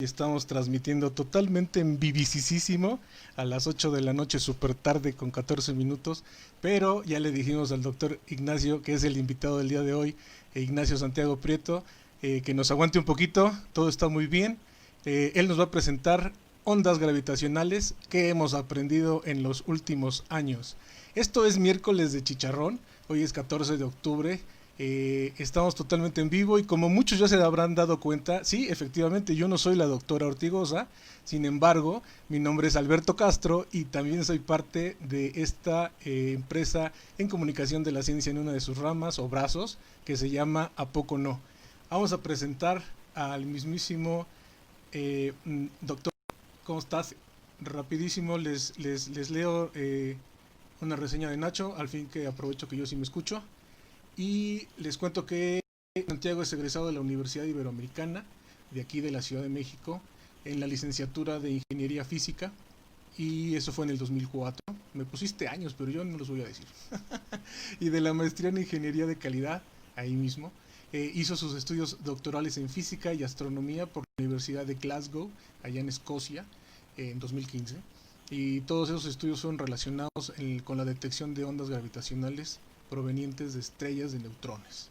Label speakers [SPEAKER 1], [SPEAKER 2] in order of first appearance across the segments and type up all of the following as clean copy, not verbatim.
[SPEAKER 1] Y estamos transmitiendo totalmente en vivisísimo a las 8 de la noche, súper tarde con 14 minutos. Pero ya le dijimos al doctor Ignacio, que es el invitado del día de hoy, Ignacio Santiago Prieto, que nos aguante un poquito, todo está muy bien. Él nos va a presentar ondas gravitacionales que hemos aprendido en los últimos años. Esto es miércoles de chicharrón, hoy es 14 de octubre. Estamos totalmente en vivo y como muchos ya se habrán dado cuenta, sí, efectivamente yo no soy la doctora Ortigosa, sin embargo, mi nombre es Alberto Castro y también soy parte de esta empresa en comunicación de la ciencia en una de sus ramas o brazos que se llama ¿A poco no? Vamos a presentar al mismísimo doctor. ¿Cómo estás? Rapidísimo les leo una reseña de Nacho, al fin que aprovecho que yo sí me escucho. Y les cuento que Santiago es egresado de la Universidad Iberoamericana, de aquí de la Ciudad de México, en la licenciatura de Ingeniería Física, y eso fue en el 2004. Me pusiste años, pero yo no los voy a decir. Y de la maestría en Ingeniería de Calidad, ahí mismo. Hizo sus estudios doctorales en Física y Astronomía por la Universidad de Glasgow, allá en Escocia, en 2015. Y todos esos estudios fueron relacionados con la detección de ondas gravitacionales provenientes de estrellas de neutrones.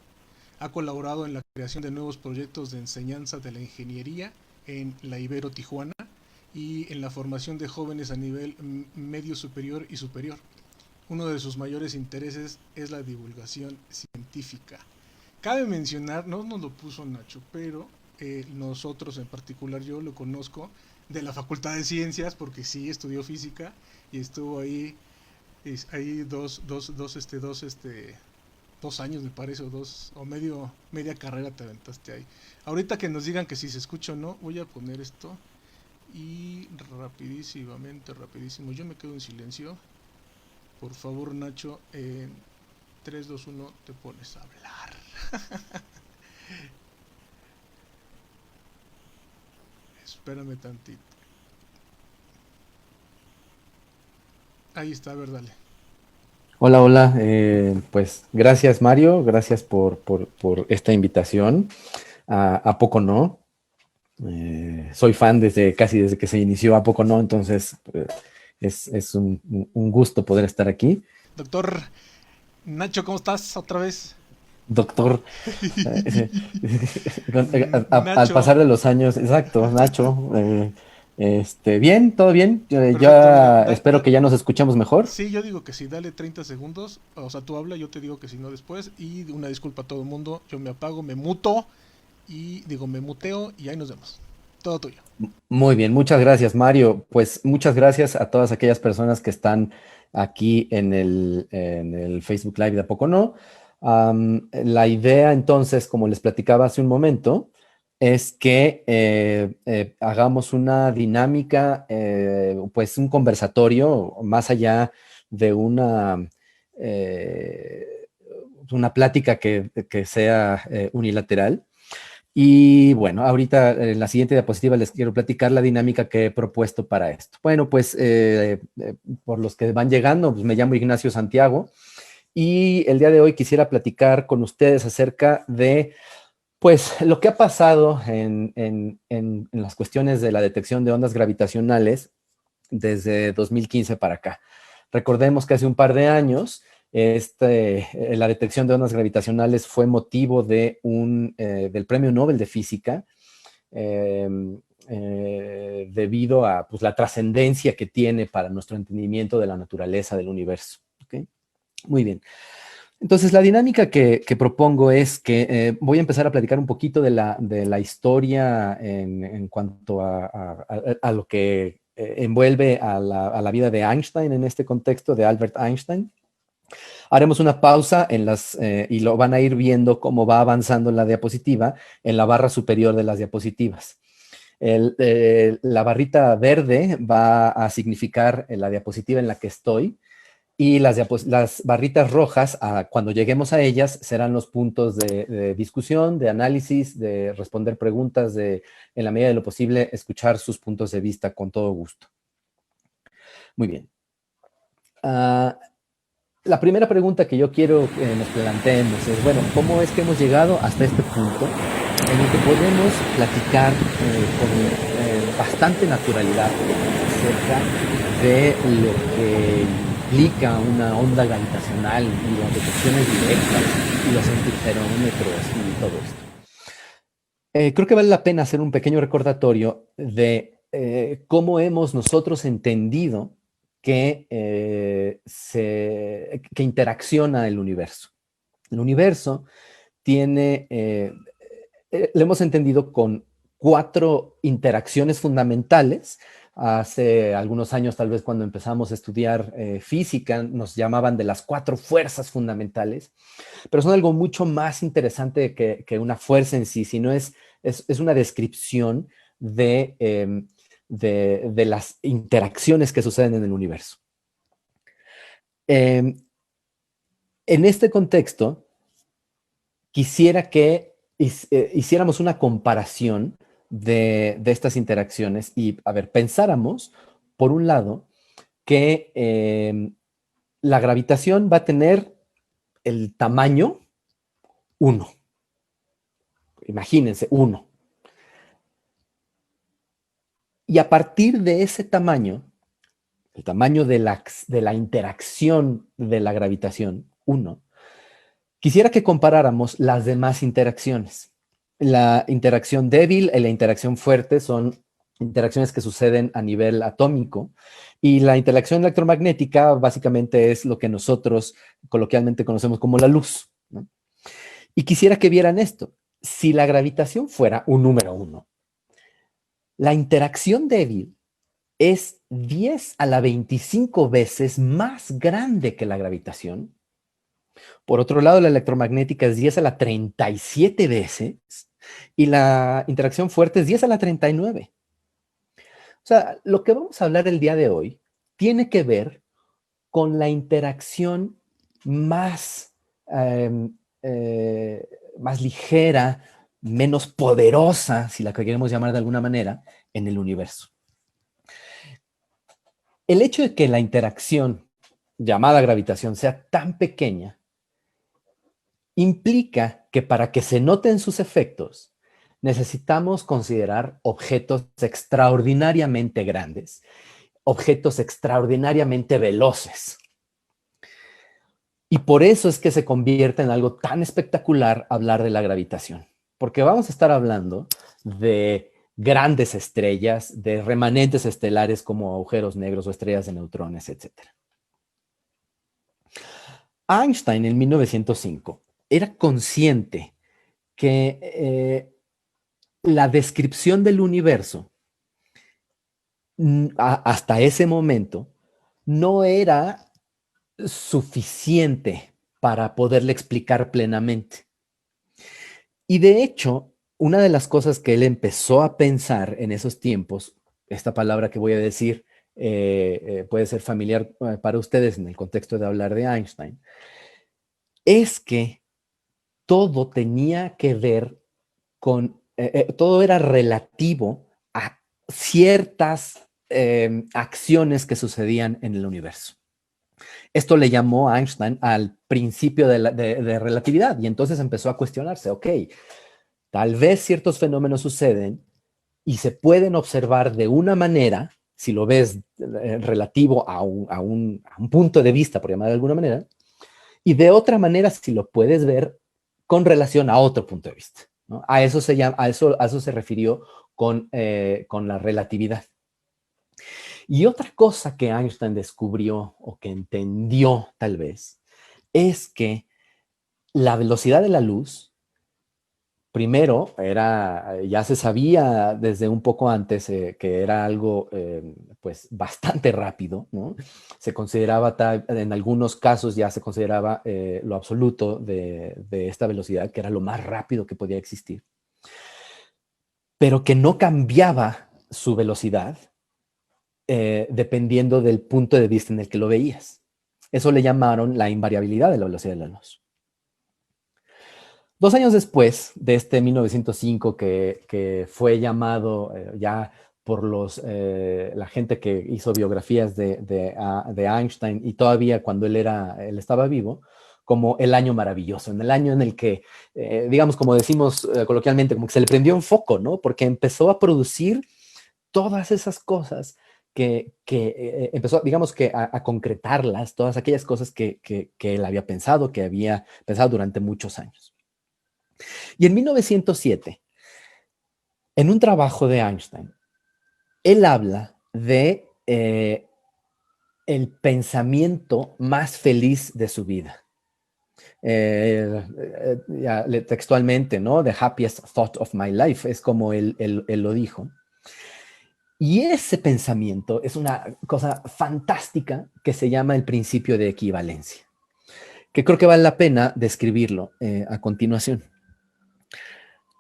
[SPEAKER 1] Ha colaborado en la creación de nuevos proyectos de enseñanza de la ingeniería en la Ibero Tijuana y en la formación de jóvenes a nivel medio superior y superior. Uno de sus mayores intereses es la divulgación científica. Cabe mencionar, no nos lo puso Nacho, pero nosotros en particular yo lo conozco de la Facultad de Ciencias porque sí estudió física y estuvo ahí hay dos años me parece, o media carrera te aventaste ahí. Ahorita que nos digan que si se escucha o no, voy a poner esto y rapidísimo, yo me quedo en silencio. Por favor, Nacho, en 3, 2, 1, te pones a hablar. Espérame tantito. Ahí está, a ver, dale.
[SPEAKER 2] Hola, hola. Pues gracias Mario, gracias por esta invitación. ¿A poco no? Soy fan casi desde que se inició ¿A poco no? Entonces es un gusto poder estar aquí.
[SPEAKER 1] Doctor Nacho, ¿cómo estás? Otra vez.
[SPEAKER 2] Doctor, al
[SPEAKER 1] Nacho,
[SPEAKER 2] pasar de los años, exacto, Nacho, bien, todo bien.
[SPEAKER 1] perfecto, mira,
[SPEAKER 2] Ya espero que ya nos escuchemos mejor.
[SPEAKER 1] sí, yo digo que sí, dale 30 segundos, o sea, tú habla, yo te digo que si no después, y una disculpa a todo el mundo, yo me apago, me muto, y digo, me muteo, y ahí nos vemos. Todo tuyo.
[SPEAKER 2] Muy bien, muchas gracias, Mario. Pues muchas gracias a todas aquellas personas que están aquí en el Facebook Live de A Poco No. La idea, entonces, como les platicaba hace un momento, es que hagamos una dinámica, pues un conversatorio, más allá de eh, una plática que sea unilateral. Y bueno, ahorita en la siguiente diapositiva les quiero platicar la dinámica que he propuesto para esto. Bueno, pues por los que van llegando, pues me llamo Ignacio Santiago y el día de hoy quisiera platicar con ustedes acerca de, pues, lo que ha pasado en las cuestiones de la detección de ondas gravitacionales desde 2015 para acá. Recordemos que hace un par de años la detección de ondas gravitacionales fue motivo del Premio Nobel de Física eh, debido a pues, la trascendencia que tiene para nuestro entendimiento de la naturaleza del universo. ¿Okay? Muy bien. Entonces, la dinámica que propongo es que voy a empezar a platicar un poquito de la historia en cuanto a lo que envuelve a la vida de Einstein en este contexto, de Albert Einstein. Haremos una pausa y lo van a ir viendo cómo va avanzando la diapositiva en la barra superior de las diapositivas. La barrita verde va a significar la diapositiva en la que estoy y las barritas rojas, cuando lleguemos a ellas, serán los puntos de discusión, de análisis, de responder preguntas, en la medida de lo posible, escuchar sus puntos de vista con todo gusto. Muy bien. La primera pregunta que yo quiero que nos planteemos es, bueno, ¿cómo es que hemos llegado hasta este punto en el que podemos platicar con bastante naturalidad acerca de lo que implica una onda gravitacional y las detecciones directas y los interferómetros y todo esto. Creo que vale la pena hacer un pequeño recordatorio de cómo hemos nosotros entendido que interacciona el universo. El universo tiene, lo hemos entendido con 4 interacciones fundamentales. Hace algunos años, tal vez cuando empezamos a estudiar física, nos llamaban de las 4 fuerzas fundamentales, pero son algo mucho más interesante que una fuerza en sí, sino es una descripción de las interacciones que suceden en el universo. En este contexto, quisiera que hiciéramos una comparación de estas interacciones y, a ver, pensáramos, por un lado, que la gravitación va a tener el tamaño 1. Imagínense, 1. Y a partir de ese tamaño, el tamaño de la interacción de la gravitación, 1, quisiera que comparáramos las demás interacciones. La interacción débil y la interacción fuerte son interacciones que suceden a nivel atómico, y la interacción electromagnética básicamente es lo que nosotros coloquialmente conocemos como la luz, ¿no? Y quisiera que vieran esto. Si la gravitación fuera un número 1, la interacción débil es 10 a la 25 veces más grande que la gravitación. Por otro lado, la electromagnética es 10 a la 37 veces y la interacción fuerte es 10 a la 39. O sea, lo que vamos a hablar el día de hoy tiene que ver con la interacción más, más ligera, menos poderosa, si la queremos llamar de alguna manera, en el universo. El hecho de que la interacción llamada gravitación sea tan pequeña implica que para que se noten sus efectos necesitamos considerar objetos extraordinariamente grandes, objetos extraordinariamente veloces. Y por eso es que se convierte en algo tan espectacular hablar de la gravitación, porque vamos a estar hablando de grandes estrellas, de remanentes estelares como agujeros negros o estrellas de neutrones, etc. Einstein en 1905 era consciente que la descripción del universo hasta ese momento no era suficiente para poderle explicar plenamente. Y de hecho, una de las cosas que él empezó a pensar en esos tiempos, esta palabra que voy a decir puede ser familiar para ustedes en el contexto de hablar de Einstein, es que todo tenía que ver con, todo era relativo a ciertas acciones que sucedían en el universo. Esto le llamó Einstein al principio de relatividad, y entonces empezó a cuestionarse, ok, tal vez ciertos fenómenos suceden y se pueden observar de una manera, si lo ves relativo a un punto de vista, por llamar de alguna manera, y de otra manera si lo puedes ver con relación a otro punto de vista, ¿no? A eso se refirió con la relatividad. Y otra cosa que Einstein descubrió o que entendió tal vez es que la velocidad de la luz, primero, ya se sabía desde un poco antes que era algo pues bastante rápido, ¿no? Se consideraba, en algunos casos ya se consideraba lo absoluto de esta velocidad, que era lo más rápido que podía existir, pero que no cambiaba su velocidad dependiendo del punto de vista en el que lo veías. Eso le llamaron la invariabilidad de la velocidad de la luz. 2 años después de este 1905 que fue llamado ya por la gente que hizo biografías de Einstein, y todavía cuando él estaba vivo, como el año maravilloso, en el año en el que, digamos, como decimos coloquialmente, como que se le prendió un foco, ¿no? Porque empezó a producir todas esas cosas que empezó, digamos que a concretarlas, todas aquellas cosas que él había pensado, que había pensado durante muchos años. Y en 1907, en un trabajo de Einstein, él habla de el pensamiento más feliz de su vida. Textualmente, ¿no? The happiest thought of my life, es como él lo dijo. Y ese pensamiento es una cosa fantástica que se llama el principio de equivalencia, que creo que vale la pena describirlo a continuación.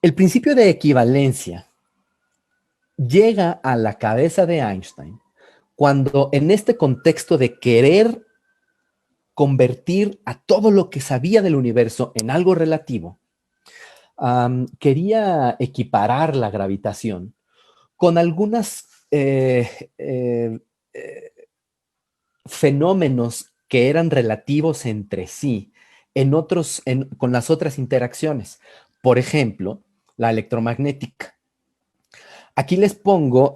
[SPEAKER 2] El principio de equivalencia llega a la cabeza de Einstein cuando en este contexto de querer convertir a todo lo que sabía del universo en algo relativo, quería equiparar la gravitación con algunas fenómenos que eran relativos entre sí con las otras interacciones. Por ejemplo, la electromagnética. Aquí les pongo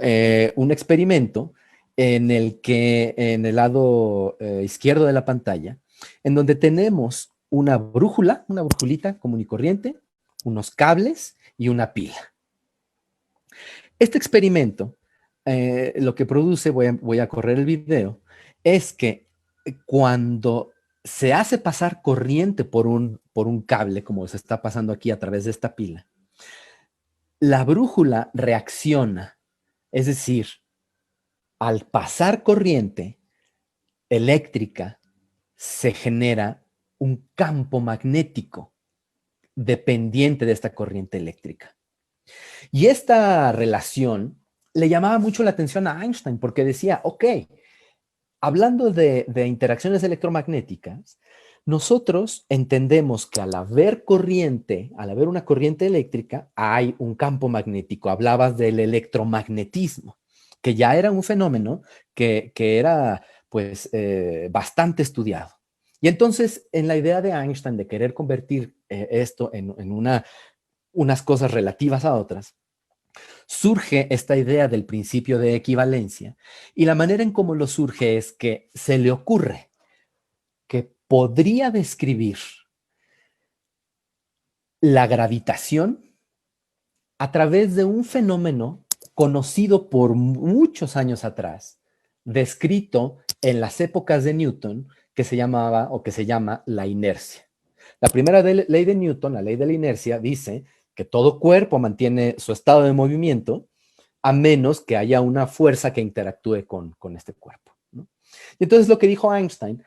[SPEAKER 2] un experimento en el que en el lado izquierdo de la pantalla, en donde tenemos una brújulita común y corriente, unos cables y una pila. Este experimento lo que produce, voy a correr el video, es que cuando se hace pasar corriente por un cable, como se está pasando aquí a través de esta pila, la brújula reacciona, es decir, al pasar corriente eléctrica, se genera un campo magnético dependiente de esta corriente eléctrica. Y esta relación le llamaba mucho la atención a Einstein porque decía, ok, hablando de interacciones electromagnéticas, nosotros entendemos que al haber una corriente eléctrica, hay un campo magnético. Hablabas del electromagnetismo, que ya era un fenómeno que era pues bastante estudiado. Y entonces, en la idea de Einstein de querer convertir esto en unas cosas relativas a otras, surge esta idea del principio de equivalencia, y la manera en cómo lo surge es que se le ocurre que podría describir la gravitación a través de un fenómeno conocido por muchos años atrás, descrito en las épocas de Newton, que se llamaba o que se llama la inercia. La primera ley de Newton, la ley de la inercia, dice que todo cuerpo mantiene su estado de movimiento a menos que haya una fuerza que interactúe con este cuerpo, ¿no? Y entonces lo que dijo Einstein,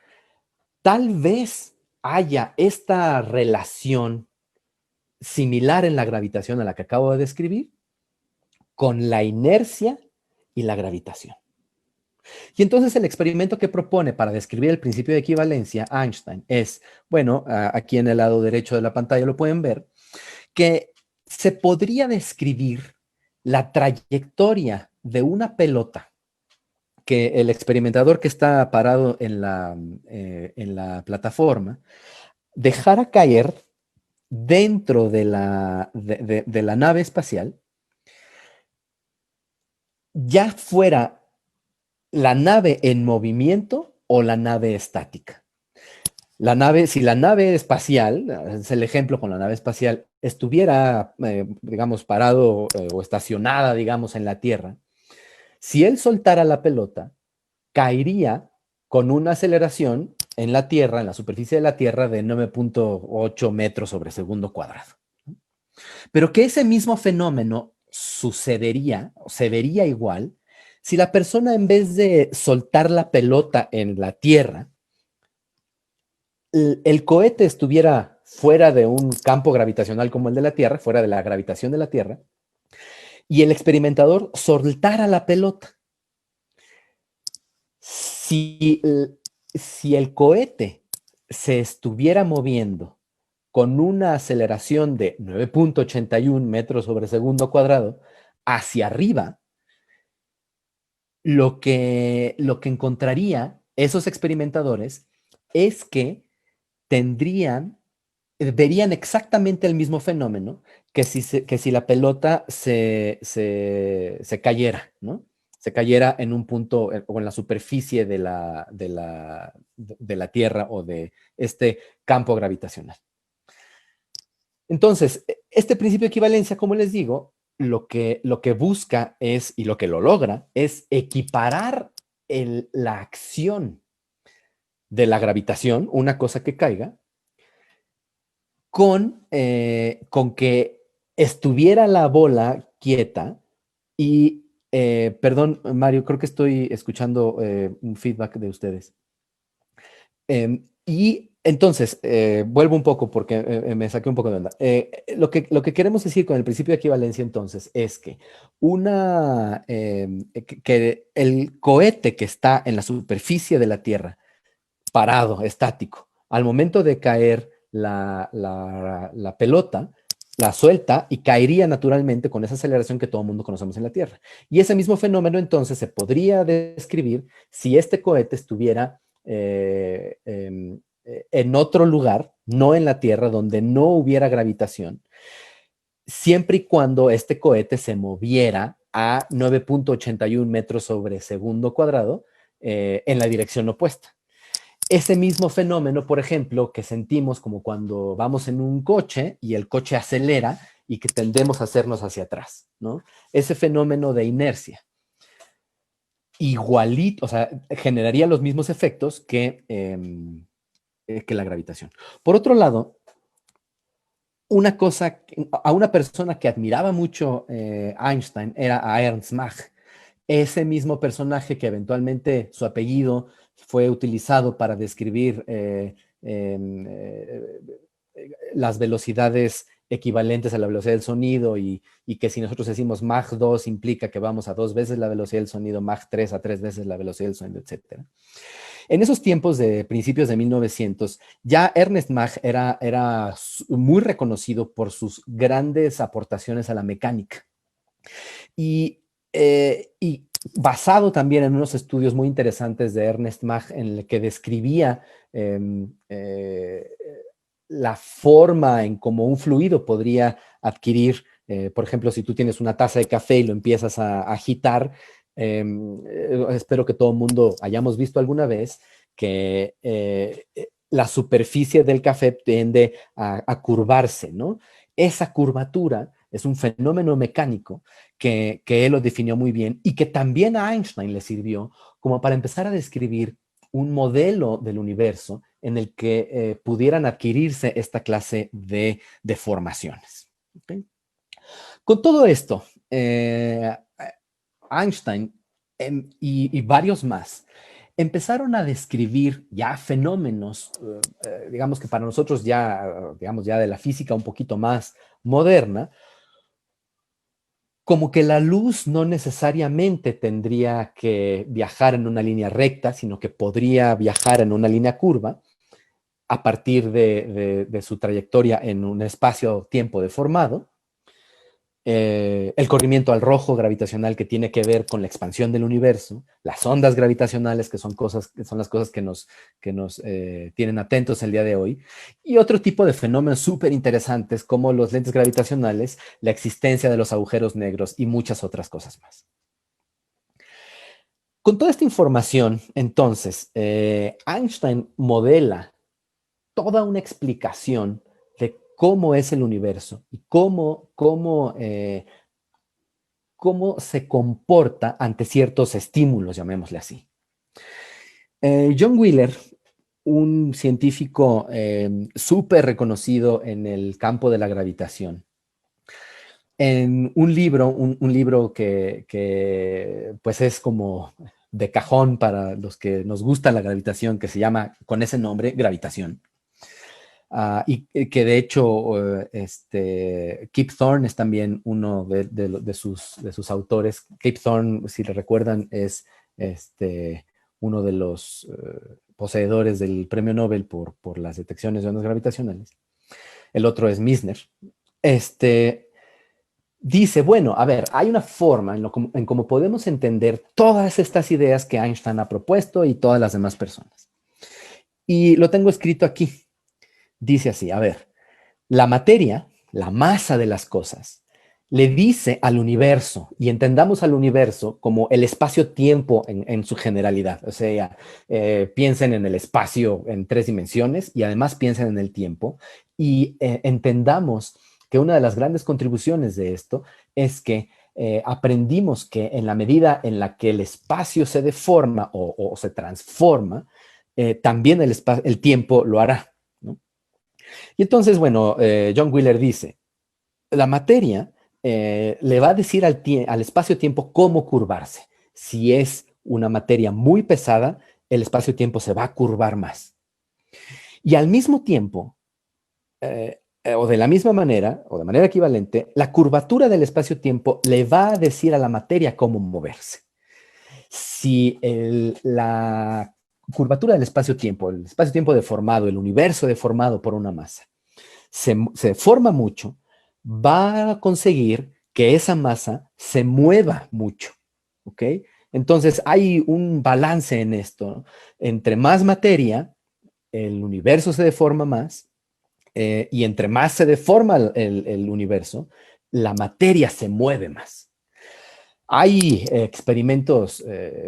[SPEAKER 2] tal vez haya esta relación similar en la gravitación a la que acabo de describir, con la inercia y la gravitación. Y entonces el experimento que propone para describir el principio de equivalencia Einstein es, bueno, aquí en el lado derecho de la pantalla lo pueden ver, que se podría describir la trayectoria de una pelota que el experimentador que está parado en la plataforma dejara caer dentro de la nave espacial, ya fuera la nave en movimiento o la nave estática. Si la nave espacial, es el ejemplo con la nave espacial, estuviera, digamos, parado o estacionada, digamos, en la Tierra, si él soltara la pelota, caería con una aceleración en la Tierra, en la superficie de la Tierra, de 9.8 metros sobre segundo cuadrado. Pero que ese mismo fenómeno sucedería, o se vería igual, si la persona, en vez de soltar la pelota en la Tierra, el cohete estuviera fuera de un campo gravitacional como el de la Tierra, fuera de la gravitación de la Tierra, y el experimentador soltara la pelota. Si el cohete se estuviera moviendo con una aceleración de 9.81 metros sobre segundo cuadrado hacia arriba, lo que encontraría esos experimentadores es que verían exactamente el mismo fenómeno que si la pelota se cayera, ¿no? Se cayera en un punto o en la superficie de la Tierra o de este campo gravitacional. Entonces, este principio de equivalencia, como les digo, lo que busca es, y lo que lo logra, es equiparar la acción de la gravitación, una cosa que caiga, con que estuviera la bola quieta y, perdón, Mario, creo que estoy escuchando un feedback de ustedes. Y entonces, vuelvo un poco porque me saqué un poco de onda. Lo que queremos decir con el principio de equivalencia entonces es que el cohete que está en la superficie de la Tierra, parado, estático, al momento de caer la pelota, la suelta y caería naturalmente con esa aceleración que todo el mundo conocemos en la Tierra. Y ese mismo fenómeno entonces se podría describir si este cohete estuviera en otro lugar, no en la Tierra, donde no hubiera gravitación, siempre y cuando este cohete se moviera a 9.81 metros sobre segundo cuadrado en la dirección opuesta. Ese mismo fenómeno, por ejemplo, que sentimos como cuando vamos en un coche y el coche acelera y que tendemos a hacernos hacia atrás, ¿no? Ese fenómeno de inercia. Igualito, o sea, generaría los mismos efectos que la gravitación. Por otro lado, a una persona que admiraba mucho Einstein era a Ernst Mach, ese mismo personaje que eventualmente su apellido fue utilizado para describir las velocidades equivalentes a la velocidad del sonido y que si nosotros decimos Mach 2 implica que vamos a 2 veces la velocidad del sonido, Mach 3 a 3 veces la velocidad del sonido, etc. En esos tiempos de principios de 1900, ya Ernest Mach era muy reconocido por sus grandes aportaciones a la mecánica. Y basado también en unos estudios muy interesantes de Ernest Mach en el que describía la forma en cómo un fluido podría adquirir, por ejemplo, si tú tienes una taza de café y lo empiezas a agitar, espero que todo el mundo hayamos visto alguna vez que la superficie del café tiende a curvarse, ¿no? Esa curvatura es un fenómeno mecánico que él lo definió muy bien y que también a Einstein le sirvió como para empezar a describir un modelo del universo en el que pudieran adquirirse esta clase de deformaciones. ¿Okay? Con todo esto, Einstein y varios más empezaron a describir ya fenómenos, digamos que para nosotros digamos ya de la física un poquito más moderna, como que la luz no necesariamente tendría que viajar en una línea recta, sino que podría viajar en una línea curva a partir de su trayectoria en un espacio-tiempo deformado. El corrimiento al rojo gravitacional que tiene que ver con la expansión del universo, las ondas gravitacionales que son las cosas que nos tienen atentos el día de hoy, y otro tipo de fenómenos súper interesantes como los lentes gravitacionales, la existencia de los agujeros negros y muchas otras cosas más. Con toda esta información, entonces, Einstein modela toda una explicación de cómo es el universo y cómo se comporta ante ciertos estímulos, llamémosle así. John Wheeler, un científico súper reconocido en el campo de la gravitación, en un libro que pues es como de cajón para los que nos gusta la gravitación, que se llama con ese nombre, Gravitación. Y que de hecho Kip Thorne es también uno de sus autores. Kip Thorne, si le recuerdan, es uno de los poseedores del premio Nobel por las detecciones de ondas gravitacionales. El otro es Misner. Dice, bueno, a ver, hay una forma en cómo podemos entender todas estas ideas que Einstein ha propuesto y todas las demás personas. Y lo tengo escrito aquí. Dice así, a ver, la materia, la masa de las cosas, le dice al universo, y entendamos al universo como el espacio-tiempo en su generalidad. O sea, piensen en el espacio en 3 dimensiones y además piensen en el tiempo y entendamos que una de las grandes contribuciones de esto es que aprendimos que en la medida en la que el espacio se deforma o se transforma, también el tiempo lo hará, ¿no? Y entonces, bueno, John Wheeler dice, la materia le va a decir al espacio-tiempo cómo curvarse. Si es una materia muy pesada, el espacio-tiempo se va a curvar más. Y al mismo tiempo, o de la misma manera, o de manera equivalente, la curvatura del espacio-tiempo le va a decir a la materia cómo moverse. Si la curvatura del espacio-tiempo, el espacio-tiempo deformado, el universo deformado por una masa, se forma mucho, va a conseguir que esa masa se mueva mucho, ¿ok? Entonces hay un balance en esto, ¿no? Entre más materia, el universo se deforma más, y entre más se deforma el universo, la materia se mueve más. Hay experimentos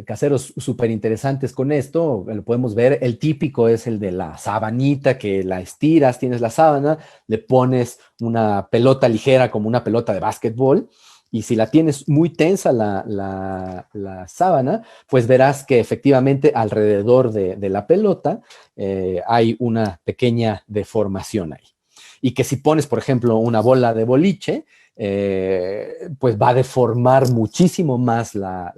[SPEAKER 2] caseros súper interesantes con esto, lo podemos ver. El típico es el de la sabanita, que la estiras, tienes la sábana, le pones una pelota ligera como una pelota de básquetbol, y si la tienes muy tensa la sábana, pues verás que efectivamente alrededor de la pelota hay una pequeña deformación ahí. Y que si pones, por ejemplo, una bola de boliche, pues va a deformar muchísimo más la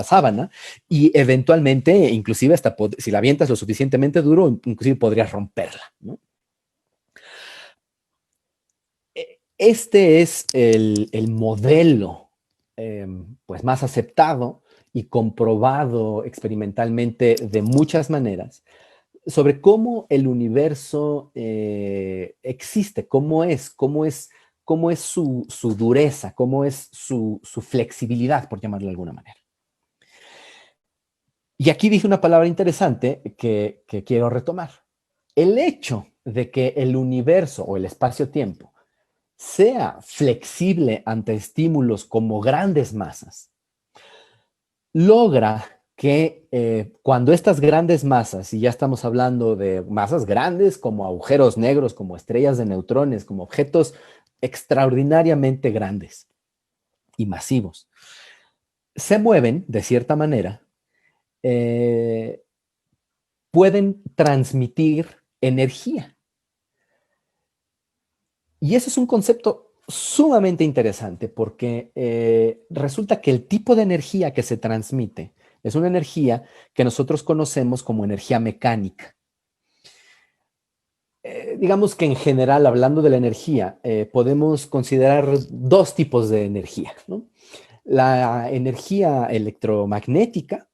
[SPEAKER 2] sábana, y eventualmente, inclusive hasta si la avientas lo suficientemente duro, inclusive podrías romperla, ¿no? Este es el modelo pues más aceptado y comprobado experimentalmente de muchas maneras sobre cómo el universo existe, cómo es su dureza, cómo es su flexibilidad, por llamarlo de alguna manera. Y aquí dije una palabra interesante que quiero retomar. El hecho de que el universo o el espacio-tiempo sea flexible ante estímulos como grandes masas, logra que cuando estas grandes masas, y ya estamos hablando de masas grandes como agujeros negros, como estrellas de neutrones, como objetos extraordinariamente grandes y masivos, se mueven de cierta manera, eh, pueden transmitir energía. Y eso es un concepto sumamente interesante porque resulta que el tipo de energía que se transmite es una energía que nosotros conocemos como energía mecánica. Digamos que en general, hablando de la energía, podemos considerar 2 tipos de energía, ¿no? La energía electromagnética,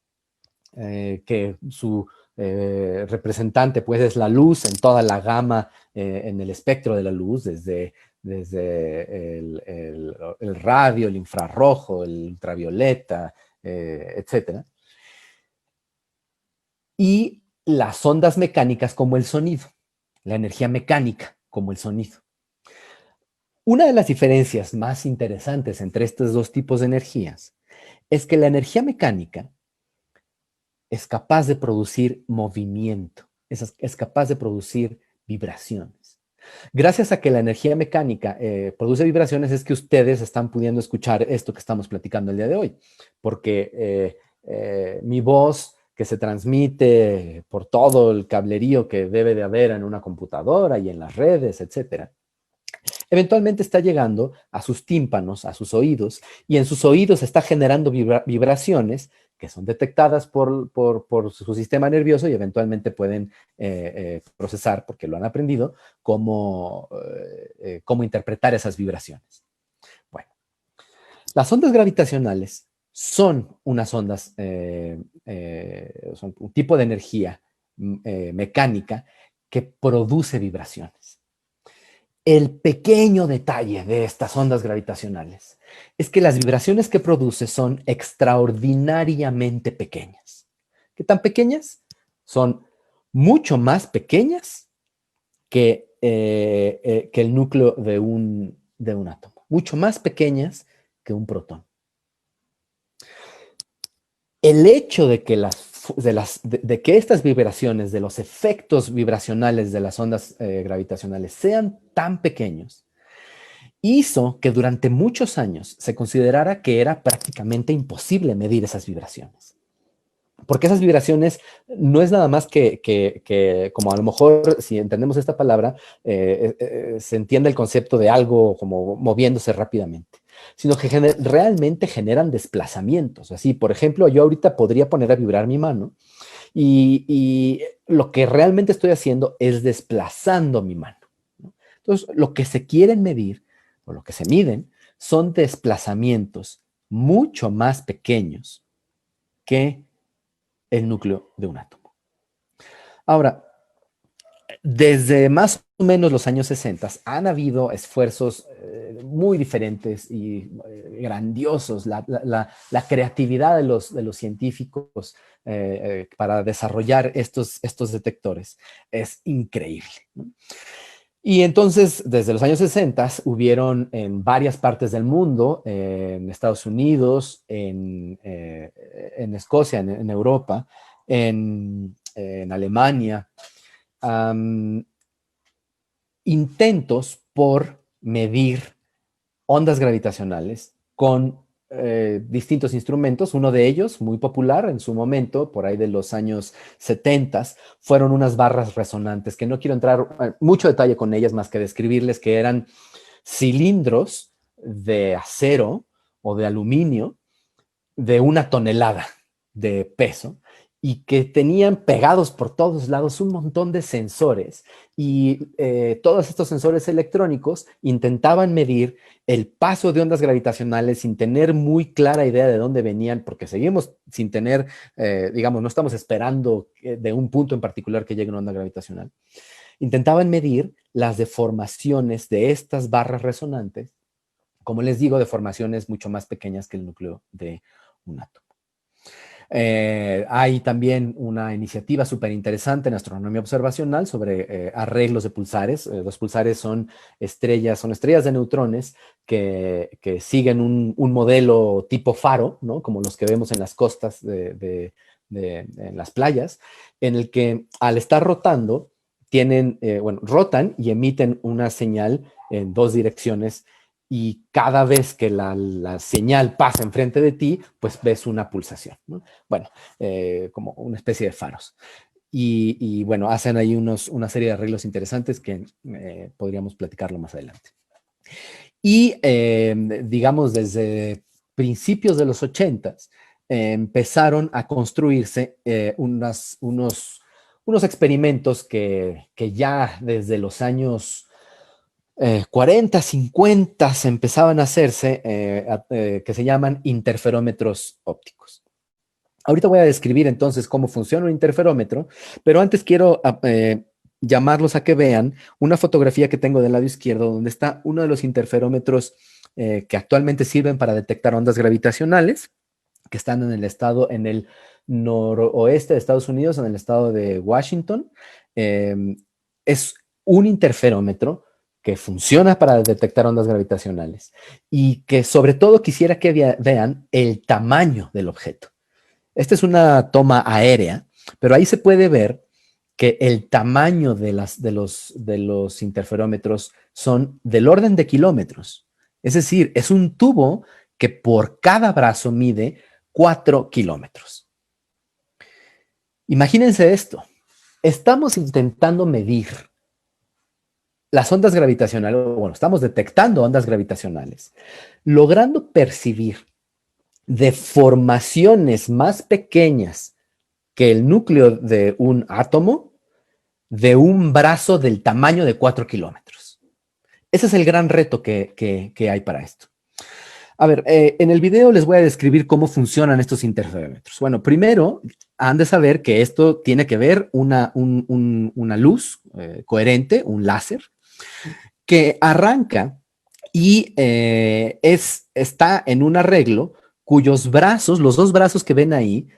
[SPEAKER 2] que su representante pues es la luz en toda la gama, en el espectro de la luz, desde el radio, el infrarrojo, el ultravioleta, etcétera. Y las ondas mecánicas como el sonido, la energía mecánica como el sonido. Una de las diferencias más interesantes entre estos 2 tipos de energías es que la energía mecánica es capaz de producir movimiento, es capaz de producir vibraciones. Gracias a que la energía mecánica produce vibraciones, es que ustedes están pudiendo escuchar esto que estamos platicando el día de hoy, porque mi voz, que se transmite por todo el cablerío que debe de haber en una computadora y en las redes, etcétera, eventualmente está llegando a sus tímpanos, a sus oídos, y en sus oídos está generando vibraciones que son detectadas por su sistema nervioso y eventualmente pueden procesar, porque lo han aprendido, cómo interpretar esas vibraciones. Bueno, las ondas gravitacionales son unas ondas, son un tipo de energía mecánica que produce vibraciones. El pequeño detalle de estas ondas gravitacionales es que las vibraciones que produce son extraordinariamente pequeñas. ¿Qué tan pequeñas? Son mucho más pequeñas que el núcleo de un átomo, mucho más pequeñas que un protón. El hecho de que, de que estas vibraciones, de los efectos vibracionales de las ondas gravitacionales sean tan pequeños, hizo que durante muchos años se considerara que era prácticamente imposible medir esas vibraciones. Porque esas vibraciones no es nada más que como a lo mejor, si entendemos esta palabra, se entiende el concepto de algo como moviéndose rápidamente, sino que realmente generan desplazamientos. Así, por ejemplo, yo ahorita podría poner a vibrar mi mano y lo que realmente estoy haciendo es desplazando mi mano, ¿no? Entonces, lo que se quieren medir o lo que se miden son desplazamientos mucho más pequeños que el núcleo de un átomo. Ahora, desde más o menos los años 60 han habido esfuerzos muy diferentes y grandiosos. La creatividad de los científicos para desarrollar estos detectores es increíble, ¿no? Y entonces, desde los años 60, hubieron en varias partes del mundo, en Estados Unidos, en Escocia, en Europa, en Alemania, intentos por medir ondas gravitacionales con distintos instrumentos. Uno de ellos, muy popular en su momento, por ahí de los años 70, fueron unas barras resonantes, que no quiero entrar en mucho detalle con ellas, más que describirles que eran cilindros de acero o de aluminio de 1 tonelada de peso y que tenían pegados por todos lados un montón de sensores y todos estos sensores electrónicos intentaban medir el paso de ondas gravitacionales sin tener muy clara idea de dónde venían, porque seguimos sin tener, digamos, no estamos esperando de un punto en particular que llegue una onda gravitacional. Intentaban medir las deformaciones de estas barras resonantes, como les digo, deformaciones mucho más pequeñas que el núcleo de un átomo. Hay también una iniciativa súper interesante en astronomía observacional sobre arreglos de pulsares. Los pulsares son estrellas de neutrones que siguen un modelo tipo faro, ¿no? Como los que vemos en las costas en las playas, en el que al estar rotando, rotan y emiten una señal en 2 direcciones, y cada vez que la señal pasa enfrente de ti, pues ves una pulsación, ¿no? Bueno, como una especie de faros. Y bueno, hacen ahí una serie de arreglos interesantes que podríamos platicarlo más adelante. Y digamos, desde principios de los 80s, empezaron a construirse unos experimentos que ya desde los años 40, 50 empezaban a hacerse, que se llaman interferómetros ópticos. Ahorita voy a describir entonces cómo funciona un interferómetro, pero antes quiero llamarlos a que vean una fotografía que tengo del lado izquierdo, donde está uno de los interferómetros que actualmente sirven para detectar ondas gravitacionales, que están en el noroeste de Estados Unidos, en el estado de Washington. Es un interferómetro que funciona para detectar ondas gravitacionales y que sobre todo quisiera que vean el tamaño del objeto. Esta es una toma aérea, pero ahí se puede ver que el tamaño de los interferómetros son del orden de kilómetros. Es decir, es un tubo que por cada brazo mide 4 kilómetros. Imagínense esto. Estamos intentando medir las ondas gravitacionales, bueno, estamos detectando ondas gravitacionales, logrando percibir deformaciones más pequeñas que el núcleo de un átomo de un brazo del tamaño de 4 kilómetros. Ese es el gran reto que hay para esto. A ver, en el video les voy a describir cómo funcionan estos interferómetros. Bueno, primero han de saber que esto tiene que ver una luz coherente, un láser, que arranca y está en un arreglo cuyos brazos, los 2 brazos que ven ahí,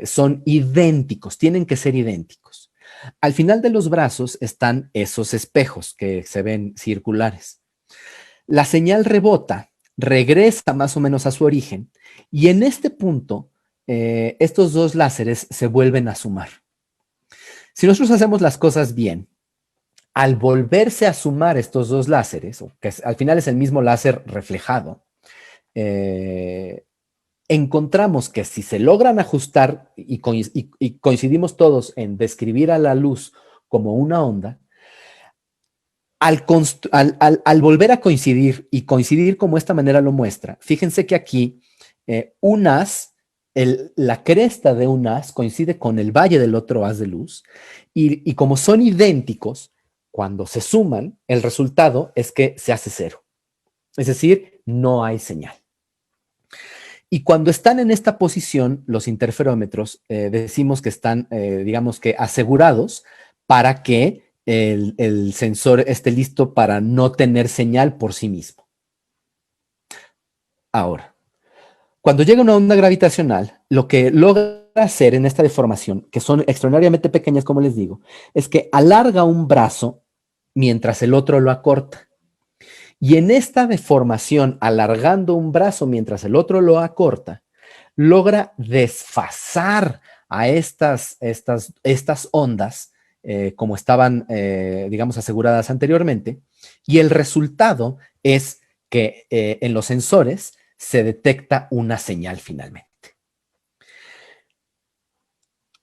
[SPEAKER 2] son idénticos, tienen que ser idénticos. Al final de los brazos están esos espejos que se ven circulares. La señal rebota, regresa más o menos a su origen, y en este punto, estos dos láseres se vuelven a sumar. Si nosotros hacemos las cosas bien, al volverse a sumar estos dos láseres, que al final es el mismo láser reflejado, encontramos que si se logran ajustar y coincidimos todos en describir a la luz como una onda, al volver a coincidir y coincidir como esta manera lo muestra, fíjense que aquí un haz, la cresta de un haz coincide con el valle del otro haz de luz y como son idénticos, cuando se suman, el resultado es que se hace cero. Es decir, no hay señal. Y cuando están en esta posición, los interferómetros decimos que están, digamos que asegurados para que el sensor esté listo para no tener señal por sí mismo. Ahora, cuando llega una onda gravitacional, lo que logra hacer en esta deformación, que son extraordinariamente pequeñas, como les digo, es que alarga un brazo mientras el otro lo acorta. Y en esta deformación, alargando un brazo mientras el otro lo acorta, logra desfasar a estas ondas como estaban, digamos, aseguradas anteriormente. Y el resultado es que en los sensores se detecta una señal finalmente.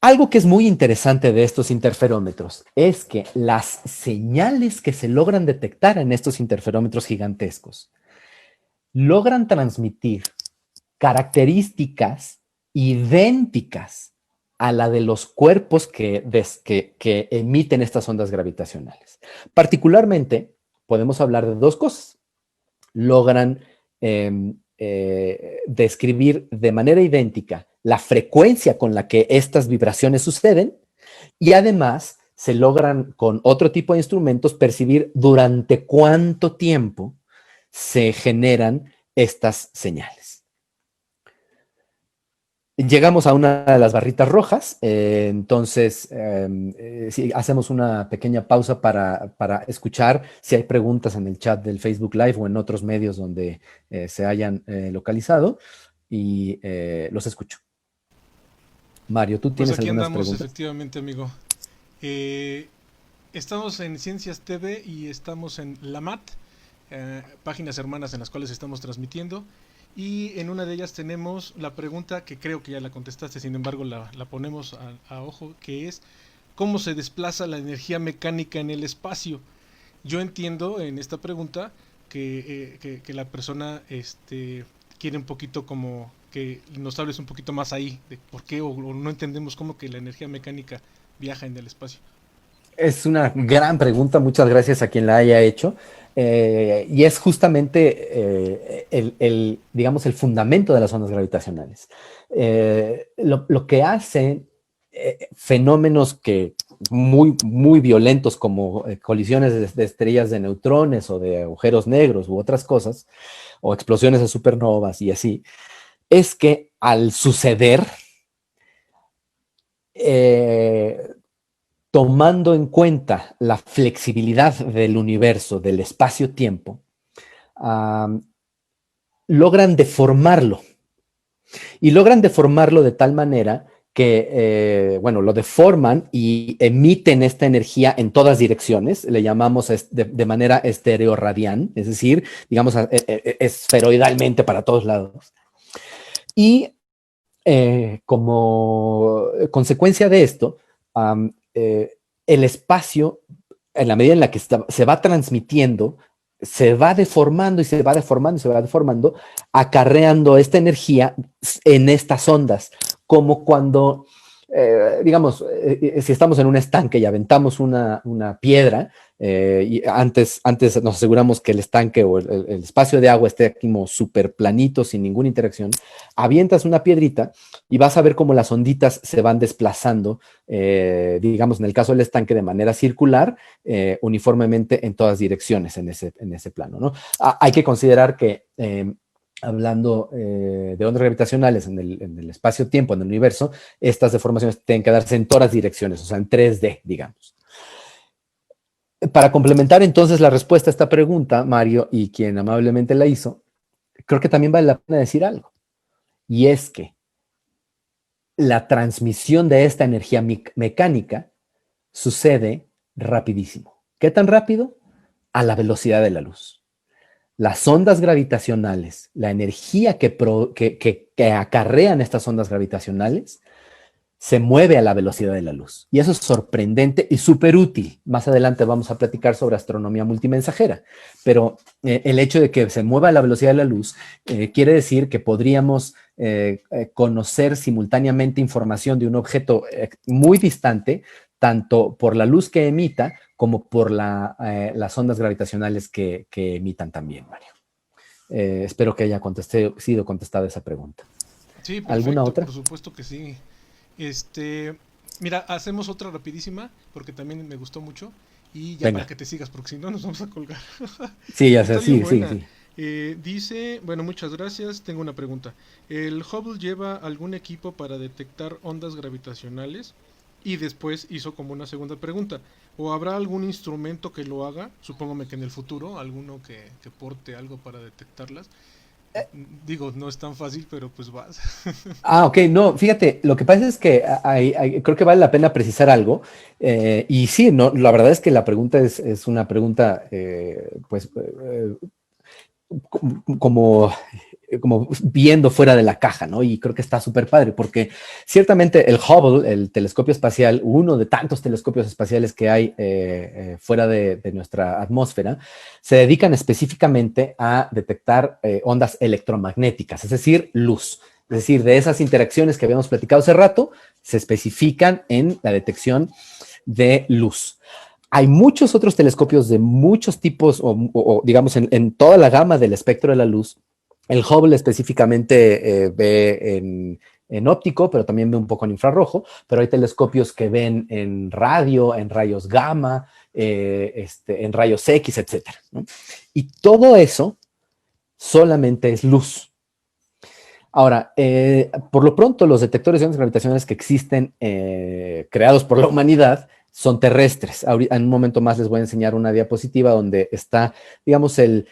[SPEAKER 2] Algo que es muy interesante de estos interferómetros es que las señales que se logran detectar en estos interferómetros gigantescos logran transmitir características idénticas a la de los cuerpos que emiten estas ondas gravitacionales. Particularmente, podemos hablar de dos cosas. Logran describir de manera idéntica la frecuencia con la que estas vibraciones suceden y además se logran con otro tipo de instrumentos percibir durante cuánto tiempo se generan estas señales. Llegamos a una de las barritas rojas, entonces si hacemos una pequeña pausa para escuchar si hay preguntas en el chat del Facebook Live o en otros medios donde se hayan localizado y los escucho. Mario, ¿tú
[SPEAKER 1] Pues
[SPEAKER 2] tienes
[SPEAKER 1] aquí
[SPEAKER 2] algunas
[SPEAKER 1] andamos,
[SPEAKER 2] preguntas?
[SPEAKER 1] efectivamente, amigo. Estamos en Ciencias TV y estamos en la MAT, páginas hermanas en las cuales estamos transmitiendo. Y en una de ellas tenemos la pregunta que creo que ya la contestaste, sin embargo la ponemos a ojo, que es ¿cómo se desplaza la energía mecánica en el espacio? Yo entiendo en esta pregunta que la persona quiere un poquito como que nos hables un poquito más ahí de por qué o no entendemos cómo que la energía mecánica viaja en el espacio.
[SPEAKER 2] Es una gran pregunta, muchas gracias a quien la haya hecho. Y es justamente digamos, el fundamento de las ondas gravitacionales. Lo que hacen fenómenos que muy violentos como colisiones de estrellas de neutrones o de agujeros negros u otras cosas, o explosiones de supernovas y así, es que al suceder, tomando en cuenta la flexibilidad del universo, del espacio-tiempo, logran deformarlo. Y logran deformarlo de tal manera que, bueno, lo deforman y emiten esta energía en todas direcciones. Le llamamos de manera estereorradián, es decir, digamos, esferoidalmente para todos lados. Y como consecuencia de esto, el espacio, en la medida en la que se va transmitiendo, se va deformando y se va deformando y se va deformando, acarreando esta energía en estas ondas, como cuando, digamos, si estamos en un estanque y aventamos una piedra, y antes nos aseguramos que el estanque o el espacio de agua esté como súper planito, sin ninguna interacción, avientas una piedrita y vas a ver cómo las onditas se van desplazando, digamos, en el caso del estanque, de manera circular, uniformemente en todas direcciones en ese plano, ¿no? Hay que considerar que hablando de ondas gravitacionales en el espacio-tiempo, en el universo, estas deformaciones tienen que darse en todas las direcciones, o sea, en 3D, digamos. Para complementar entonces la respuesta a esta pregunta, Mario, y quien amablemente la hizo, creo que también vale la pena decir algo, y es que la transmisión de esta energía mecánica sucede rapidísimo. ¿Qué tan rápido? A la velocidad de la luz. Las ondas gravitacionales, la energía que acarrean estas ondas gravitacionales, se mueve a la velocidad de la luz. Y eso es sorprendente y súper útil. Más adelante vamos a platicar sobre astronomía multimensajera. Pero el hecho de que se mueva a la velocidad de la luz quiere decir que podríamos conocer simultáneamente información de un objeto muy distante, tanto por la luz que emita como por las ondas gravitacionales que emitan también, Mario. Espero que haya sido contestada esa pregunta.
[SPEAKER 1] Sí,
[SPEAKER 2] ¿Alguna
[SPEAKER 1] perfecto,
[SPEAKER 2] otra?
[SPEAKER 1] por supuesto que sí. Este, mira, hacemos otra rapidísima, porque también me gustó mucho. Y ya para
[SPEAKER 2] Venga.
[SPEAKER 1] que te sigas, porque si no nos vamos a colgar.
[SPEAKER 2] Sí, ya sé,
[SPEAKER 1] Está bien
[SPEAKER 2] sigue, sigue,
[SPEAKER 1] buena.
[SPEAKER 2] sigue.
[SPEAKER 1] Dice, bueno, muchas gracias. Tengo una pregunta. ¿El Hubble lleva algún equipo para detectar ondas gravitacionales? Y después hizo como una segunda pregunta. ¿O habrá algún instrumento que lo haga? Supóngame que en el futuro, alguno que porte algo para detectarlas. Digo, no es tan fácil, pero pues vas.
[SPEAKER 2] Ah, ok, no, fíjate, lo que pasa es que creo que vale la pena precisar algo. Y sí, no, la verdad es que la pregunta es una pregunta, pues, como, como viendo fuera de la caja, ¿no? Y creo que está súper padre, porque ciertamente el Hubble, el telescopio espacial, uno de tantos telescopios espaciales que hay fuera de nuestra atmósfera, se dedican específicamente a detectar ondas electromagnéticas, es decir, luz. Es decir, de esas interacciones que habíamos platicado hace rato, se especifican en la detección de luz. Hay muchos otros telescopios de muchos tipos, o digamos, en toda la gama del espectro de la luz. El Hubble específicamente ve en óptico, pero también ve un poco en infrarrojo, pero hay telescopios que ven en radio, en rayos gamma, en rayos X, etcétera, ¿no? Y todo eso solamente es luz. Ahora, por lo pronto, los detectores de ondas gravitacionales que existen, creados por la humanidad, son terrestres. En un momento más les voy a enseñar una diapositiva donde está, digamos, em,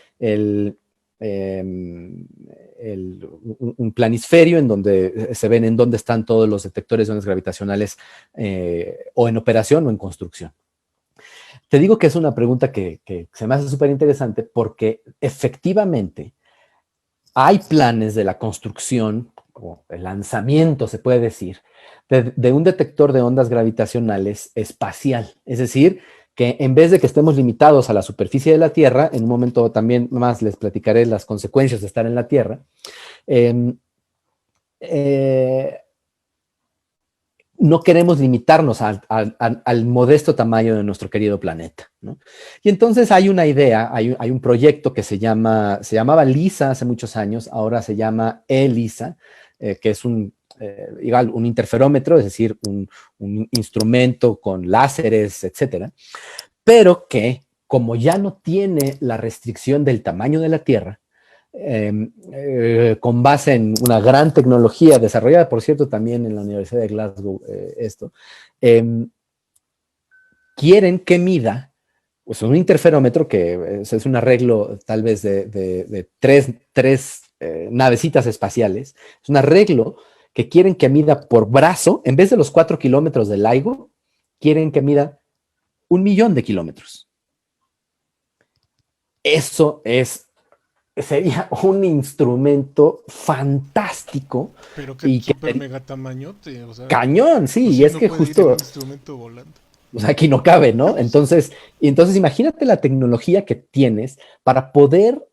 [SPEAKER 2] un planisferio en donde se ven en dónde están todos los detectores de ondas gravitacionales o en operación o en construcción. Te digo que es una pregunta que se me hace súper interesante porque efectivamente hay planes de la construcción, o el lanzamiento, se puede decir, de un detector de ondas gravitacionales espacial. Es decir, que en vez de que estemos limitados a la superficie de la Tierra, en un momento también más les platicaré las consecuencias de estar en la Tierra, eh, eh, no queremos limitarnos al modesto tamaño de nuestro querido planeta, ¿no? Y entonces hay una idea, hay un proyecto que se llamaba LISA hace muchos años, ahora se llama ELISA, que es igual, un interferómetro, es decir, un instrumento con láseres, etcétera, pero que como ya no tiene la restricción del tamaño de la Tierra, con base en una gran tecnología desarrollada, por cierto, también en la Universidad de Glasgow, eh, quieren que mida, pues un interferómetro que es un arreglo tal vez de tres navecitas espaciales, es un arreglo que quieren que mida por brazo, en vez de los 4 kilómetros de LIGO, quieren que mida 1 millón de kilómetros. Eso sería un instrumento fantástico
[SPEAKER 1] Pero qué
[SPEAKER 2] y que
[SPEAKER 1] super
[SPEAKER 2] sería
[SPEAKER 1] mega tamañote, o sea,
[SPEAKER 2] cañón, sí,
[SPEAKER 1] pues
[SPEAKER 2] y
[SPEAKER 1] sí,
[SPEAKER 2] es
[SPEAKER 1] no
[SPEAKER 2] que
[SPEAKER 1] puede ir en
[SPEAKER 2] justo,
[SPEAKER 1] un instrumento volando.
[SPEAKER 2] o sea, aquí no cabe, ¿no? Entonces imagínate la tecnología que tienes para poder,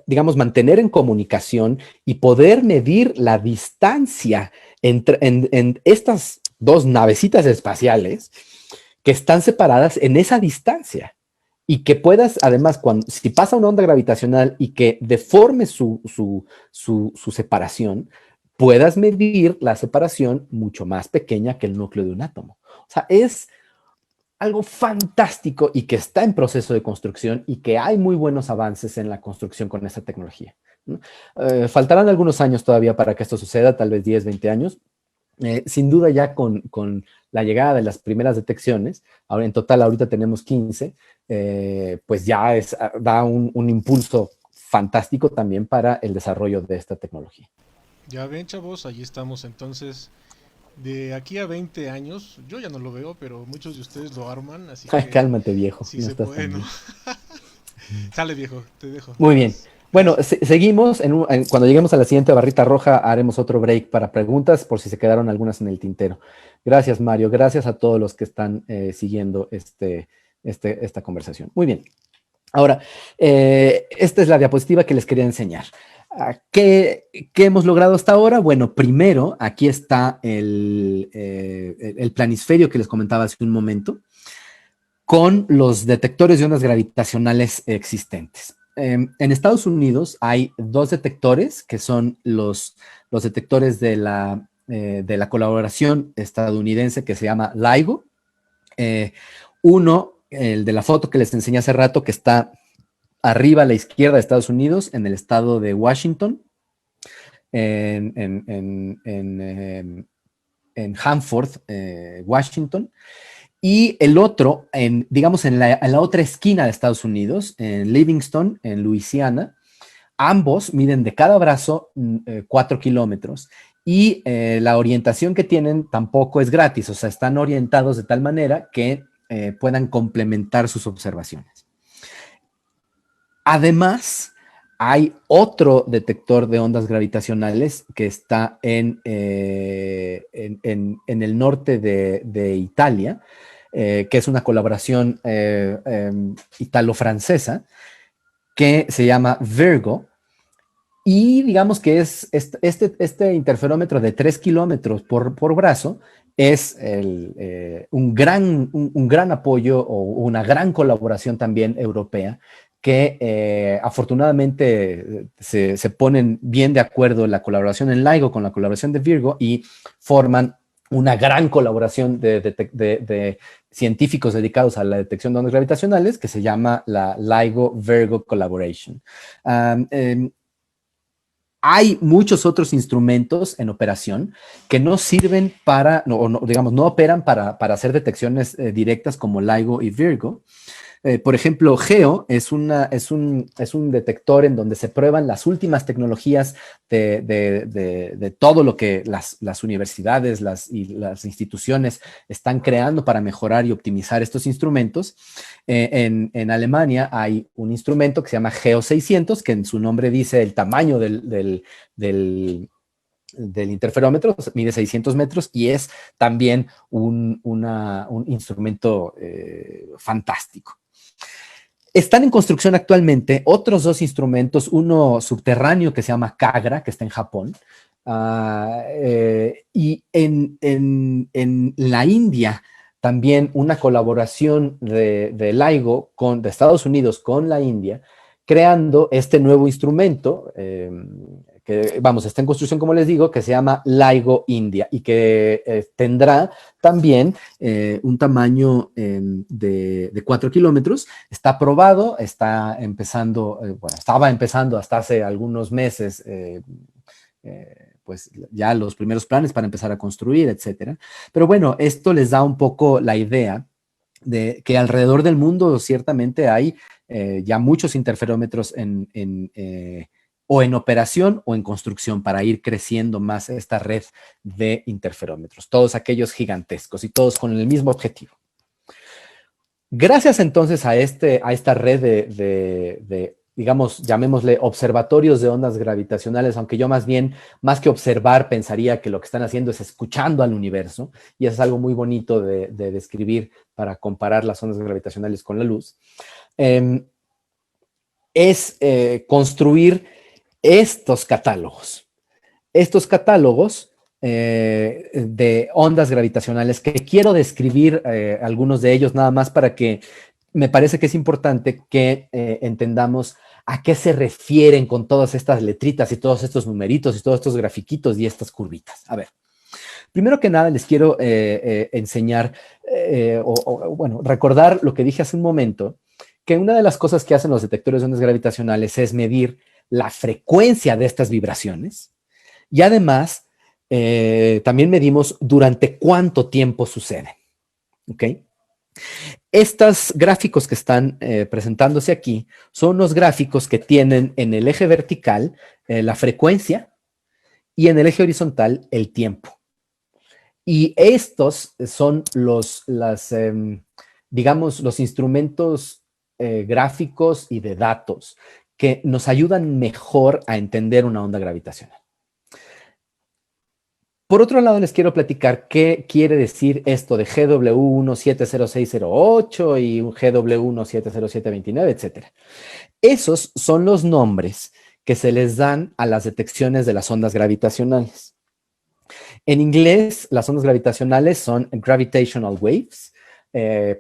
[SPEAKER 2] digamos, mantener en comunicación y poder medir la distancia en estas dos navecitas espaciales que están separadas en esa distancia. Y que puedas, además, si pasa una onda gravitacional y que deforme su separación, puedas medir la separación mucho más pequeña que el núcleo de un átomo. O sea, es algo fantástico y que está en proceso de construcción y que hay muy buenos avances en la construcción con esta tecnología, ¿no? Faltarán algunos años todavía para que esto suceda, tal vez 10, 20 años. Sin duda ya con la llegada de las primeras detecciones, ahora en total ahorita tenemos 15, pues ya da un impulso fantástico también para el desarrollo de esta tecnología.
[SPEAKER 1] Ya ven, chavos, allí estamos entonces. De aquí a 20 años, yo ya no lo veo, pero muchos de ustedes lo arman, así que
[SPEAKER 2] Cálmate, viejo,
[SPEAKER 1] sí
[SPEAKER 2] no
[SPEAKER 1] se
[SPEAKER 2] estás
[SPEAKER 1] puede,
[SPEAKER 2] tan
[SPEAKER 1] ¿no?
[SPEAKER 2] bien.
[SPEAKER 1] Sale, viejo, te dejo.
[SPEAKER 2] Muy bien. Bueno,
[SPEAKER 1] Gracias.
[SPEAKER 2] seguimos. Cuando lleguemos a la siguiente barrita roja, haremos otro break para preguntas por si se quedaron algunas en el tintero. Gracias, Mario. Gracias a todos los que están siguiendo esta conversación. Muy bien. Ahora, esta es la diapositiva que les quería enseñar. ¿Qué hemos logrado hasta ahora? Bueno, primero, aquí está el planisferio que les comentaba hace un momento, con los detectores de ondas gravitacionales existentes. En Estados Unidos hay dos detectores que son los detectores de la colaboración estadounidense que se llama LIGO. Uno, el de la foto que les enseñé hace rato, que está arriba a la izquierda de Estados Unidos, en el estado de Washington, en Hanford, Washington. Y el otro, digamos, en la otra esquina de Estados Unidos, en Livingston, en Luisiana. Ambos miden de cada brazo 4 kilómetros y la orientación que tienen tampoco es gratis, o sea, están orientados de tal manera que puedan complementar sus observaciones. Además, hay otro detector de ondas gravitacionales que está en el norte de Italia, que es una colaboración italo-francesa, que se llama Virgo, y digamos que es este interferómetro de 3 kilómetros por brazo es un gran apoyo o una gran colaboración también europea que afortunadamente se ponen bien de acuerdo la colaboración en LIGO con la colaboración de Virgo y forman una gran colaboración de científicos dedicados a la detección de ondas gravitacionales que se llama la LIGO-Virgo Collaboration. Hay muchos otros instrumentos en operación que no sirven digamos, no operan para hacer detecciones directas como LIGO y Virgo. Por ejemplo, GEO es un detector en donde se prueban las últimas tecnologías de todo lo que las universidades y las instituciones están creando para mejorar y optimizar estos instrumentos. En Alemania hay un instrumento que se llama GEO 600, que en su nombre dice el tamaño del interferómetro, mide 600 metros y es también un instrumento fantástico. Están en construcción actualmente otros dos instrumentos, uno subterráneo que se llama Kagra, que está en Japón, y en la India también una colaboración de LIGO de Estados Unidos con la India, creando este nuevo instrumento que, vamos, está en construcción, como les digo, que se llama LIGO India y que tendrá también un tamaño de 4 kilómetros. Está aprobado, está empezando, bueno, estaba empezando hasta hace algunos meses, pues ya los primeros planes para empezar a construir, etcétera. Pero bueno, esto les da un poco la idea de que alrededor del mundo ciertamente hay ya muchos interferómetros o en operación o en construcción para ir creciendo más esta red de interferómetros, todos aquellos gigantescos y todos con el mismo objetivo. Gracias entonces a esta red de, digamos, llamémosle observatorios de ondas gravitacionales, aunque yo más que observar, pensaría que lo que están haciendo es escuchando al universo, y eso es algo muy bonito de describir para comparar las ondas gravitacionales con la luz, es construir estos catálogos. Estos catálogos de ondas gravitacionales que quiero describir algunos de ellos nada más para que me parece que es importante que entendamos a qué se refieren con todas estas letritas y todos estos numeritos y todos estos grafiquitos y estas curvitas. A ver, Primero que nada, les quiero enseñar, bueno, recordar lo que dije hace un momento, que una de las cosas que hacen los detectores de ondas gravitacionales es medir la frecuencia de estas vibraciones y además también medimos durante cuánto tiempo suceden. ¿Ok? Estos gráficos que están presentándose aquí son los gráficos que tienen en el eje vertical la frecuencia y en el eje horizontal el tiempo. Y estos son digamos, los instrumentos gráficos y de datos que nos ayudan mejor a entender una onda gravitacional. Por otro lado, les quiero platicar qué quiere decir esto de GW170608 y un GW170729, etc. Esos son los nombres que se les dan a las detecciones de las ondas gravitacionales. En inglés, las ondas gravitacionales son gravitational waves,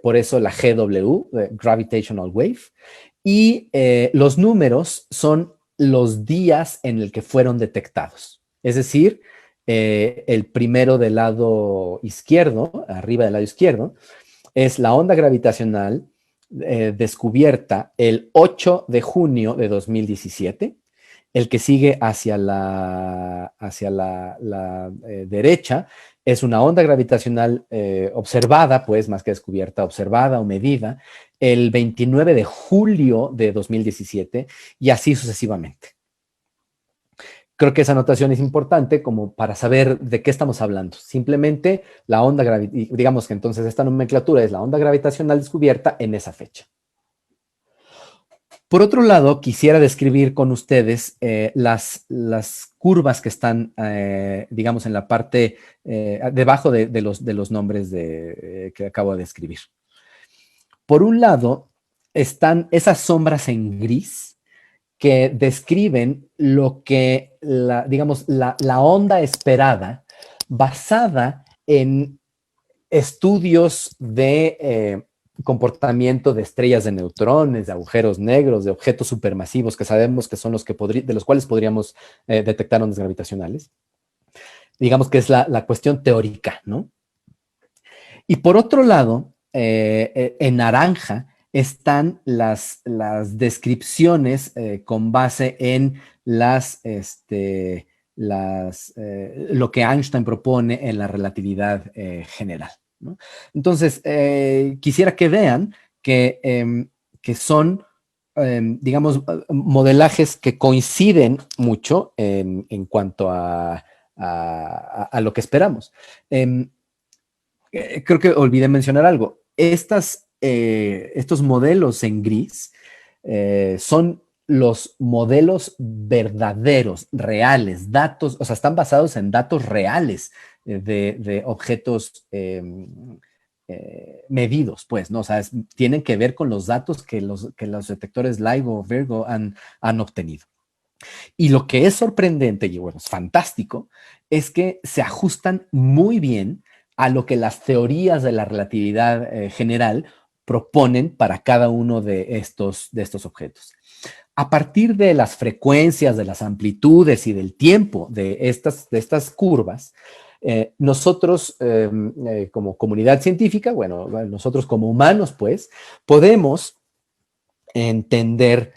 [SPEAKER 2] por eso la GW, gravitational wave, y los números son los días en el que fueron detectados. Es decir, el primero del lado izquierdo, arriba del lado izquierdo, es la onda gravitacional descubierta el 8 de junio de 2017. El que sigue hacia la derecha es una onda gravitacional observada, pues más que descubierta, observada o medida, el 29 de julio de 2017 y así sucesivamente. Creo que esa notación es importante como para saber de qué estamos hablando. Simplemente la onda gravitacional, digamos que entonces esta nomenclatura es la onda gravitacional descubierta en esa fecha. Por otro lado, quisiera describir con ustedes las curvas que están, digamos, en la parte debajo de los nombres que acabo de describir. Por un lado, están esas sombras en gris que describen lo que, digamos, la onda esperada basada en estudios de comportamiento de estrellas de neutrones, de agujeros negros, de objetos supermasivos que sabemos que son los que de los cuales podríamos detectar ondas gravitacionales. Digamos que es la cuestión teórica, ¿no? Y por otro lado, en naranja están las descripciones con base en lo que Einstein propone en la relatividad general, ¿no? Entonces, quisiera que vean que son, digamos, modelajes que coinciden mucho en cuanto a lo que esperamos. Creo que olvidé mencionar algo. Estos modelos en gris son los modelos verdaderos, reales, datos, o sea, están basados en datos reales de objetos medidos, pues, ¿no? O sea, tienen que ver con los datos que los detectores LIGO o Virgo han obtenido. Y lo que es sorprendente, y bueno, es fantástico, es que se ajustan muy bien a lo que las teorías de la relatividad general proponen para cada uno de estos objetos. A partir de las frecuencias, de las amplitudes y del tiempo de estas curvas, nosotros como comunidad científica, bueno, nosotros como humanos, pues, podemos entender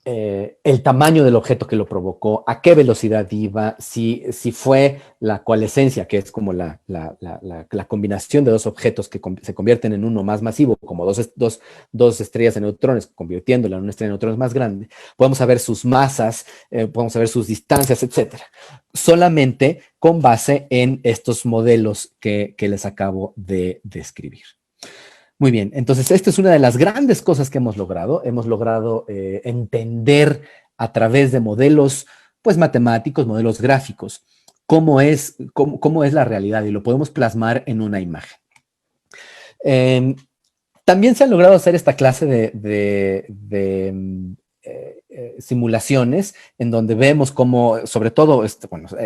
[SPEAKER 2] el tamaño del objeto que lo provocó, a qué velocidad iba, si fue la coalescencia, que es como la combinación de dos objetos que se convierten en uno más masivo, como dos estrellas de neutrones, convirtiéndola en una estrella de neutrones más grande. Podemos saber sus masas, podemos saber sus distancias, etcétera. Solamente con base en estos modelos que les acabo de describir. Muy bien, entonces esta es una de las grandes cosas que hemos logrado. Hemos logrado entender a través de modelos, pues matemáticos, modelos gráficos, cómo es la realidad y lo podemos plasmar en una imagen. También se ha logrado hacer esta clase de simulaciones en donde vemos cómo, sobre todo,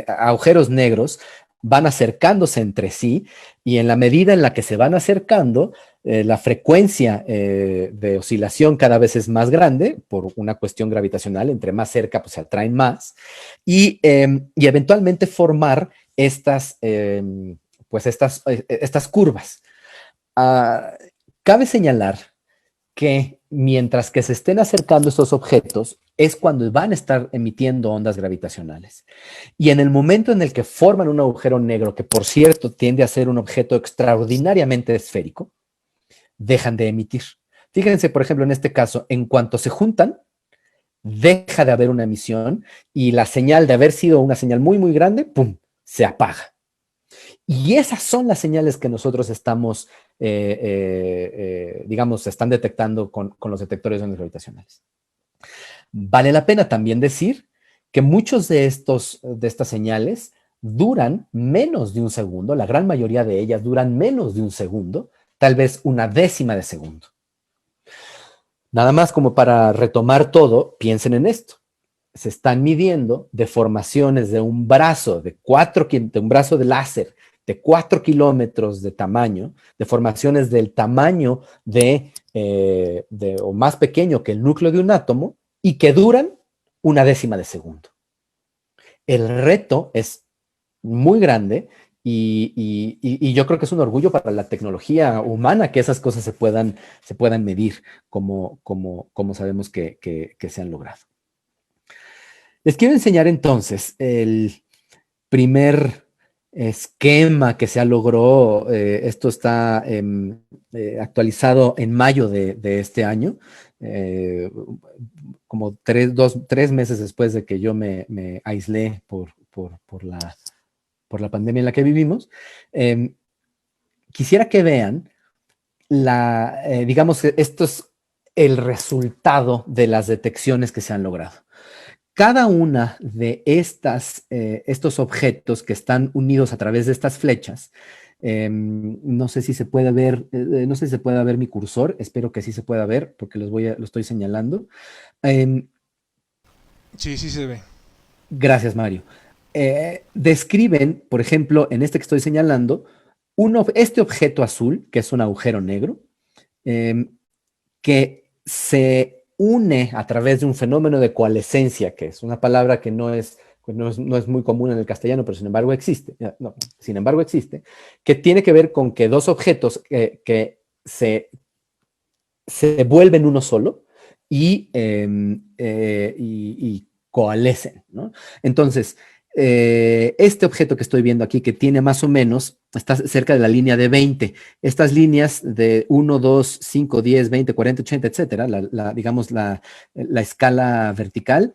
[SPEAKER 2] agujeros negros van acercándose entre sí y en la medida en la que se van acercando, la frecuencia de oscilación cada vez es más grande por una cuestión gravitacional. Entre más cerca, pues se atraen más y eventualmente formar estas, estas curvas. Cabe señalar que mientras que se estén acercando estos objetos, es cuando van a estar emitiendo ondas gravitacionales. Y en el momento en el que forman un agujero negro, que por cierto tiende a ser un objeto extraordinariamente esférico, dejan de emitir. Fíjense, por ejemplo, en este caso, en cuanto se juntan, deja de haber una emisión y la señal de haber sido una señal muy, muy grande, ¡pum!, se apaga. Y esas son las señales que nosotros estamos, digamos, se están detectando con los detectores de ondas gravitacionales. Vale la pena también decir que muchos de estas señales duran menos de un segundo, la gran mayoría de ellas duran menos de un segundo, tal vez una décima de segundo. Nada más como para retomar todo, piensen en esto. Se están midiendo deformaciones de un brazo de un brazo de láser de 4 kilómetros de tamaño, deformaciones del tamaño o más pequeño que el núcleo de un átomo y que duran una décima de segundo. El reto es muy grande y yo creo que es un orgullo para la tecnología humana que esas cosas se puedan medir como sabemos que se han logrado. Les quiero enseñar entonces el primer esquema que se logró. Esto está actualizado en mayo de este año, como 3 meses después de que yo me aislé por la pandemia en la que vivimos. Quisiera que vean digamos, esto es el resultado de las detecciones que se han logrado. Cada una de estos objetos que están unidos a través de estas flechas, no sé si se puede ver, mi cursor, espero que sí se pueda ver porque lo estoy señalando.
[SPEAKER 1] Sí, sí se ve.
[SPEAKER 2] Gracias, Mario. Describen, por ejemplo, en este que estoy señalando, este objeto azul, que es un agujero negro, que se une a través de un fenómeno de coalescencia, que es una palabra que no es muy común en el castellano, pero sin embargo existe, que tiene que ver con que dos objetos que se vuelven uno solo y coalescen, ¿no? Entonces, este objeto que estoy viendo aquí, que tiene más o menos, está cerca de la línea de 20. Estas líneas de 1, 2, 5, 10, 20, 40, 80, etcétera, digamos la escala vertical,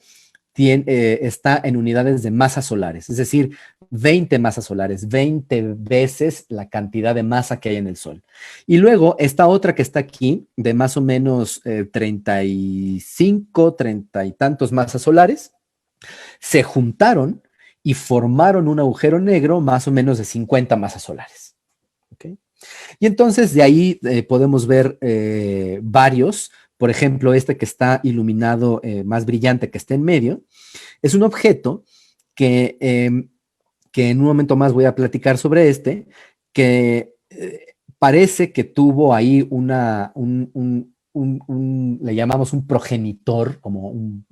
[SPEAKER 2] está en unidades de masas solares, es decir, 20 masas solares, 20 veces la cantidad de masa que hay en el Sol. Y luego esta otra que está aquí, de más o menos 35, 30 y tantos masas solares, se juntaron y formaron un agujero negro más o menos de 50 masas solares. ¿Okay? Y entonces de ahí podemos ver varios. Por ejemplo, este que está iluminado más brillante, que está en medio, es un objeto que en un momento más voy a platicar sobre que parece que tuvo ahí le llamamos un progenitor, como un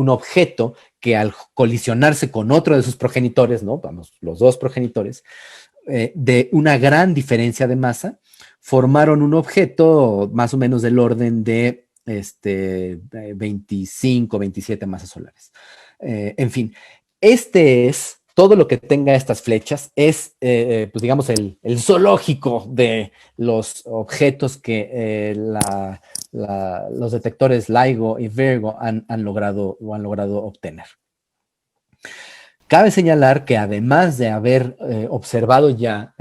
[SPEAKER 2] objeto que al colisionarse con otro de sus progenitores, ¿no? Vamos, los dos progenitores, de una gran diferencia de masa, formaron un objeto más o menos del orden de 25, 27 masas solares. En fin, es todo lo que tenga estas flechas, es, pues digamos, el zoológico de los objetos que los detectores LIGO y Virgo han logrado obtener. Cabe señalar que además de haber observado ya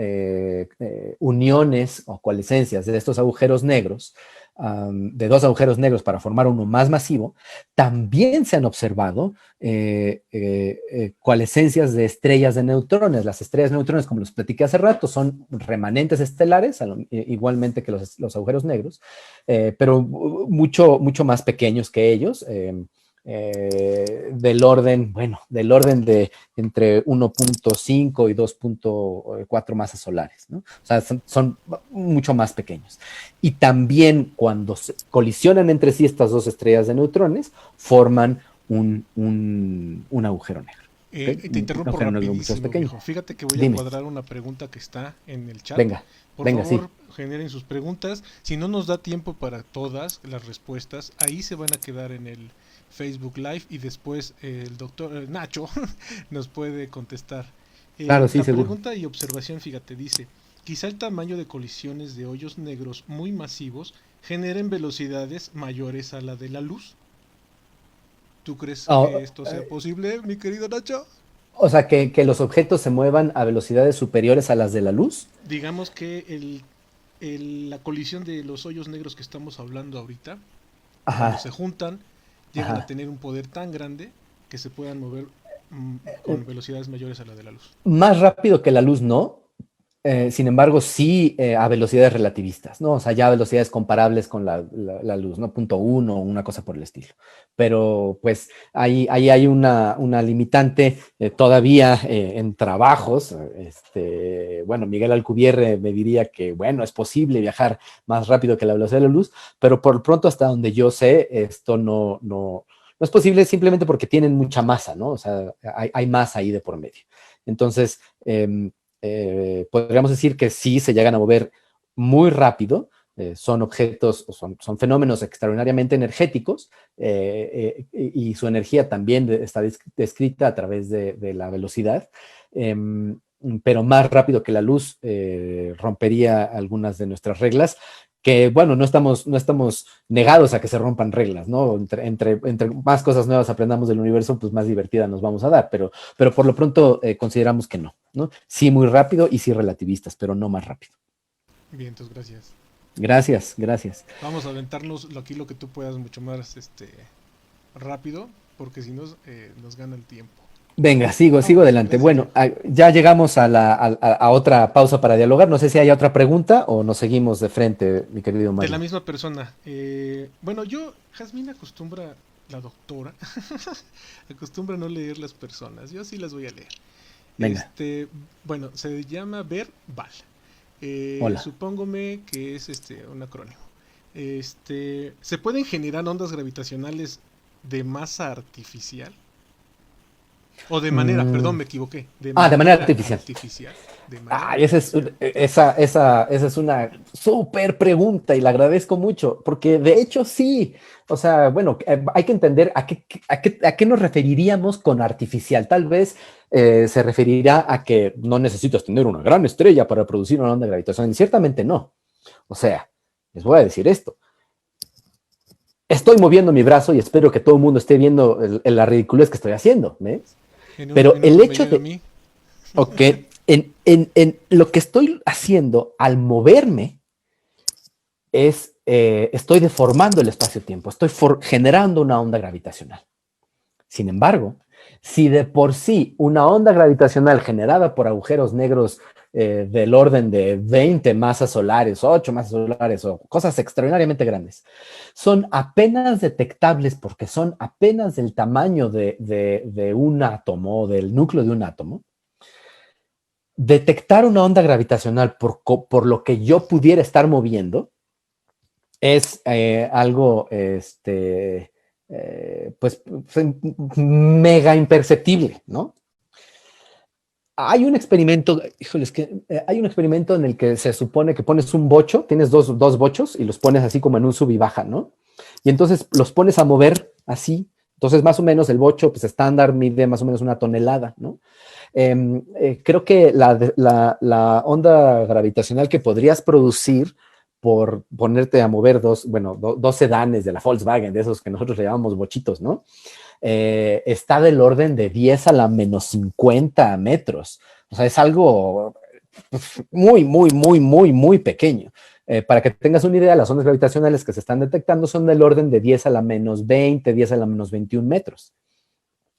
[SPEAKER 2] uniones o coalescencias de estos agujeros negros, de dos agujeros negros para formar uno más masivo, también se han observado coalescencias de estrellas de neutrones. Las estrellas de neutrones, como los platiqué hace rato, son remanentes estelares, igualmente que los agujeros negros, pero mucho más pequeños que ellos. Del orden de entre 1.5 y 2.4 masas solares, ¿no? O sea, son mucho más pequeños. Y también cuando se colisionan entre sí estas dos estrellas de neutrones, forman un agujero negro.
[SPEAKER 1] Te interrumpo
[SPEAKER 2] Aunque no es
[SPEAKER 1] rapidísimo,
[SPEAKER 2] pequeño.
[SPEAKER 1] viejo. Fíjate que voy a
[SPEAKER 2] Dime,
[SPEAKER 1] cuadrar una pregunta que está en el chat.
[SPEAKER 2] venga,
[SPEAKER 1] Por
[SPEAKER 2] venga, sí.
[SPEAKER 1] favor, generen sus preguntas. Si no nos da tiempo para todas las respuestas, ahí se van a quedar en el Facebook Live y después el doctor Nacho nos puede contestar.
[SPEAKER 2] Claro, sí,
[SPEAKER 1] La
[SPEAKER 2] seguro.
[SPEAKER 1] pregunta y observación, fíjate, dice, quizá el tamaño de colisiones de hoyos negros muy masivos generen velocidades mayores a la de la luz. ¿Tú crees
[SPEAKER 2] Ah,
[SPEAKER 1] que esto sea posible, mi querido Nacho?
[SPEAKER 2] o sea, que los objetos se muevan a velocidades superiores a las de la luz.
[SPEAKER 1] Digamos que la colisión de los hoyos negros que estamos hablando ahorita, cuando se
[SPEAKER 2] Ajá,
[SPEAKER 1] juntan, llegan a
[SPEAKER 2] ajá.
[SPEAKER 1] tener un poder tan grande que se puedan mover
[SPEAKER 2] Eh,
[SPEAKER 1] con velocidades mayores a la de la luz.
[SPEAKER 2] Más rápido que la luz, no. Sin embargo, sí a velocidades relativistas, ¿no? O sea, ya velocidades comparables con la luz, ¿no? Punto uno, una cosa por el estilo. Pero pues ahí hay una limitante todavía en trabajos. Bueno, Miguel Alcubierre me diría que, bueno, es posible viajar más rápido que la velocidad de la luz, pero por pronto, hasta donde yo sé, esto no es posible simplemente porque tienen mucha masa, ¿no? O sea, hay masa ahí de por medio. Entonces, podríamos decir que sí se llegan a mover muy rápido, son objetos, son fenómenos extraordinariamente energéticos y su energía también está descrita a través de la velocidad, eh, pero más rápido que la luz rompería algunas de nuestras reglas, que bueno, no estamos negados a que se rompan reglas, ¿no? Entre más cosas nuevas aprendamos del universo, pues más divertida nos vamos a dar, pero por lo pronto consideramos que no, ¿no? Sí muy rápido y sí relativistas, pero no más rápido.
[SPEAKER 1] Bien, entonces gracias.
[SPEAKER 2] Gracias, gracias.
[SPEAKER 1] Vamos a aventarnos aquí lo que tú puedas mucho más rápido, porque si no nos gana el tiempo.
[SPEAKER 2] Venga, sigo
[SPEAKER 1] Vámonos,
[SPEAKER 2] adelante.
[SPEAKER 1] gracias
[SPEAKER 2] Bueno,
[SPEAKER 1] viejo.
[SPEAKER 2] ya llegamos a otra pausa para dialogar. No sé si hay otra pregunta o nos seguimos de frente, mi querido
[SPEAKER 1] De la
[SPEAKER 2] Mario.
[SPEAKER 1] misma persona. Bueno, Jazmín acostumbra, la doctora, acostumbra no leer las personas. Yo sí las voy a leer.
[SPEAKER 2] Venga,
[SPEAKER 1] Bueno, se llama verbal.
[SPEAKER 2] hola.
[SPEAKER 1] Supóngome que es un acrónimo. ¿Se pueden generar ondas gravitacionales de masa artificial? O de manera, perdón,
[SPEAKER 2] Mm,
[SPEAKER 1] me equivoqué. De
[SPEAKER 2] de manera
[SPEAKER 1] manera
[SPEAKER 2] artificial.
[SPEAKER 1] artificial. De manera
[SPEAKER 2] Ay,
[SPEAKER 1] artificial.
[SPEAKER 2] esa es una súper pregunta y la agradezco mucho, porque de hecho sí, o sea, bueno, hay que entender a qué nos referiríamos con artificial. Tal vez se referirá a que no necesitas tener una gran estrella para producir una onda gravitacional, y ciertamente no. O sea, les voy a decir esto. Estoy moviendo mi brazo y espero que todo el mundo esté viendo la ridiculez que estoy haciendo, ¿ves? Pero
[SPEAKER 1] En
[SPEAKER 2] el
[SPEAKER 1] uno me
[SPEAKER 2] hecho
[SPEAKER 1] llega a
[SPEAKER 2] de,
[SPEAKER 1] mí.
[SPEAKER 2] ok, en lo que estoy haciendo al moverme estoy deformando el espacio-tiempo, estoy generando una onda gravitacional. Sin embargo, si de por sí una onda gravitacional generada por agujeros negros del orden de 20 masas solares, 8 masas solares o cosas extraordinariamente grandes, son apenas detectables porque son apenas del tamaño de un átomo, del núcleo de un átomo, detectar una onda gravitacional por lo que yo pudiera estar moviendo es algo, pues, mega imperceptible, ¿no? Hay un experimento, híjoles, hay un experimento en el que se supone que pones un bocho, tienes dos bochos y los pones así como en un sub y baja, ¿no? Y entonces los pones a mover así. Entonces, más o menos el bocho, pues estándar, mide más o menos 1 tonelada, ¿no? Creo que la onda gravitacional que podrías producir por ponerte a mover dos sedanes de la Volkswagen, de esos que nosotros le llamamos bochitos, ¿no? Está del orden de 10 a la menos 50 metros. O sea, es algo muy, muy, muy, muy, muy pequeño. Para que tengas una idea, las ondas gravitacionales que se están detectando son del orden de 10 a la menos 20, 10 a la menos 21 metros.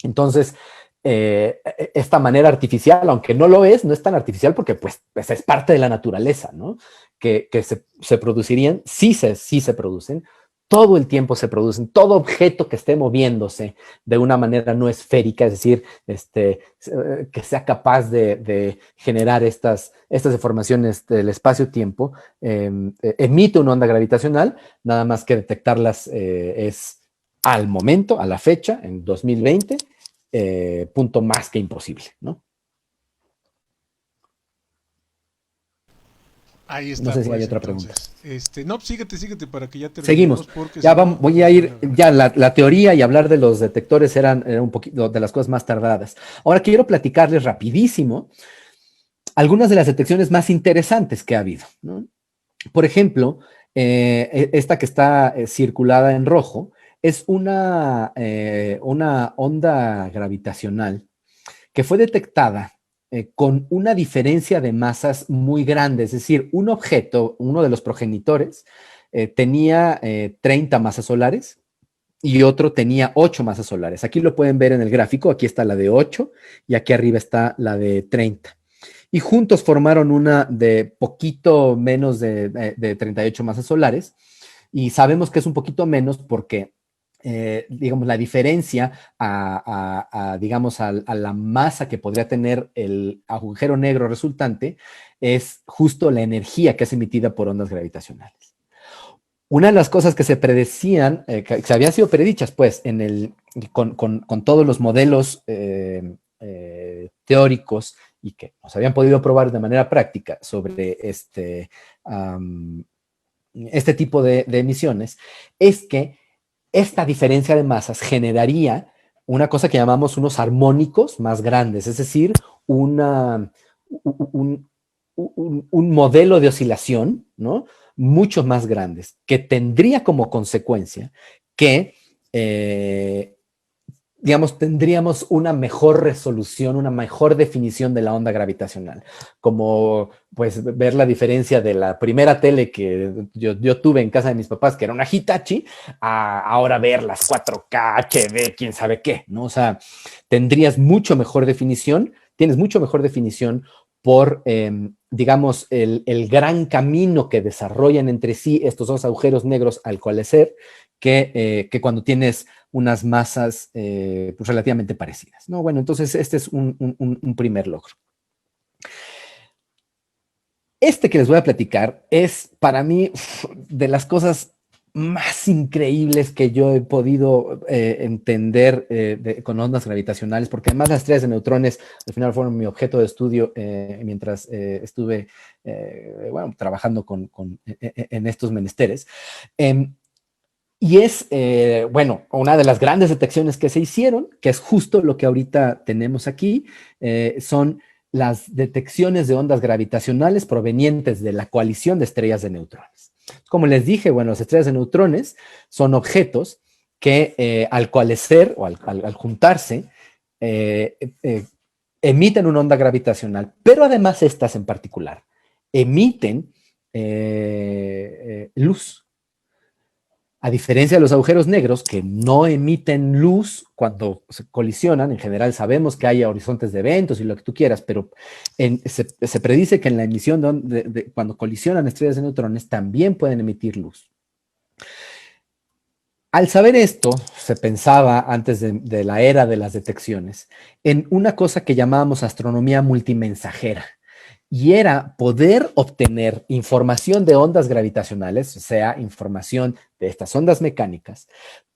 [SPEAKER 2] Entonces, esta manera artificial, aunque no lo es, no es tan artificial porque pues es parte de la naturaleza, ¿no? Que se producirían, sí se producen, todo el tiempo se producen, todo objeto que esté moviéndose de una manera no esférica, es decir, que sea capaz de generar estas deformaciones del espacio-tiempo, emite una onda gravitacional, nada más que detectarlas es al momento, a la fecha, en 2020, punto más que imposible, ¿no?
[SPEAKER 1] Ahí
[SPEAKER 2] No
[SPEAKER 1] está,
[SPEAKER 2] sé si hay
[SPEAKER 1] pues,
[SPEAKER 2] otra pregunta.
[SPEAKER 1] entonces. No, pues, síguete para que ya terminemos,
[SPEAKER 2] Seguimos.
[SPEAKER 1] porque
[SPEAKER 2] Ya
[SPEAKER 1] si no,
[SPEAKER 2] voy a
[SPEAKER 1] nos van
[SPEAKER 2] ir,
[SPEAKER 1] a ganar.
[SPEAKER 2] ya la teoría y hablar de los detectores eran un poquito de las cosas más tardadas. Ahora quiero platicarles rapidísimo algunas de las detecciones más interesantes que ha habido, ¿no? Por ejemplo, esta que está circulada en rojo es una onda gravitacional que fue detectada con una diferencia de masas muy grande, es decir, un objeto, uno de los progenitores, tenía 30 masas solares y otro tenía 8 masas solares. Aquí lo pueden ver en el gráfico, aquí está la de 8 y aquí arriba está la de 30. Y juntos formaron una de poquito menos de 38 masas solares. Y sabemos que es un poquito menos porque, digamos, la diferencia digamos, a la masa que podría tener el agujero negro resultante es justo la energía que es emitida por ondas gravitacionales. Una de las cosas que se predecían, que se habían sido predichas, pues, con todos los modelos teóricos y que nos habían podido probar de manera práctica sobre este tipo de emisiones, es que esta diferencia de masas generaría una cosa que llamamos unos armónicos más grandes, es decir, una, un, un modelo de oscilación, ¿no? Mucho más grandes, que tendría como consecuencia que digamos, tendríamos una mejor resolución, una mejor definición de la onda gravitacional. Como, pues, ver la diferencia de la primera tele que yo tuve en casa de mis papás, que era una Hitachi, a ahora ver las 4K, HD, quién sabe qué, ¿no? O sea, tendrías mucho mejor definición, tienes mucho mejor definición por, digamos, el gran camino que desarrollan entre sí estos dos agujeros negros al coalescer, que cuando tienes unas masas pues relativamente parecidas, ¿no? Bueno, entonces este es un primer logro. Este que les voy a platicar es para mí de las cosas más increíbles que yo he podido entender con ondas gravitacionales, porque además las estrellas de neutrones al final fueron mi objeto de estudio mientras estuve bueno, trabajando en estos menesteres. Y es, bueno, una de las grandes detecciones que se hicieron, que es justo lo que ahorita tenemos aquí, son las detecciones de ondas gravitacionales provenientes de la coalición de estrellas de neutrones. Como les dije, bueno, las estrellas de neutrones son objetos que al coalescer o al juntarse, eh, eh, emiten una onda gravitacional, pero además estas en particular emiten luz. A diferencia de los agujeros negros que no emiten luz cuando se colisionan, en general sabemos que hay horizontes de eventos y lo que tú quieras, pero se predice que en la emisión cuando colisionan estrellas de neutrones también pueden emitir luz. Al saber esto, se pensaba antes de la era de las detecciones en una cosa que llamábamos astronomía multimensajera. Y era poder obtener información de ondas gravitacionales, o sea, información de estas ondas mecánicas,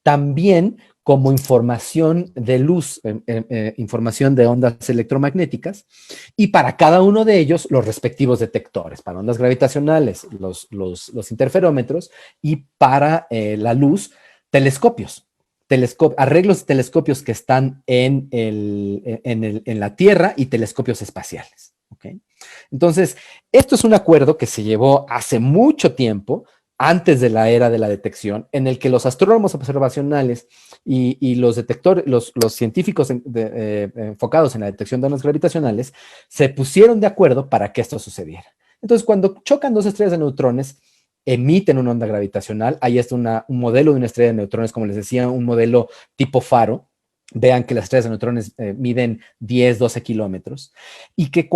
[SPEAKER 2] también como información de luz, información de ondas electromagnéticas, y para cada uno de ellos los respectivos detectores, para ondas gravitacionales, los interferómetros, y para la luz, telescopios. Arreglos de telescopios que están en la Tierra y telescopios espaciales. ¿Okay? Entonces, esto es un acuerdo que se llevó hace mucho tiempo, antes de la era de la detección, en el que los astrónomos observacionales y los detectores, los científicos enfocados en la detección de ondas gravitacionales, se pusieron de acuerdo para que esto sucediera. Entonces, cuando chocan dos estrellas de neutrones, emiten una onda gravitacional. Ahí está un modelo de una estrella de neutrones, como les decía, un modelo tipo faro. Vean que las estrellas de neutrones miden 10, 12 kilómetros y que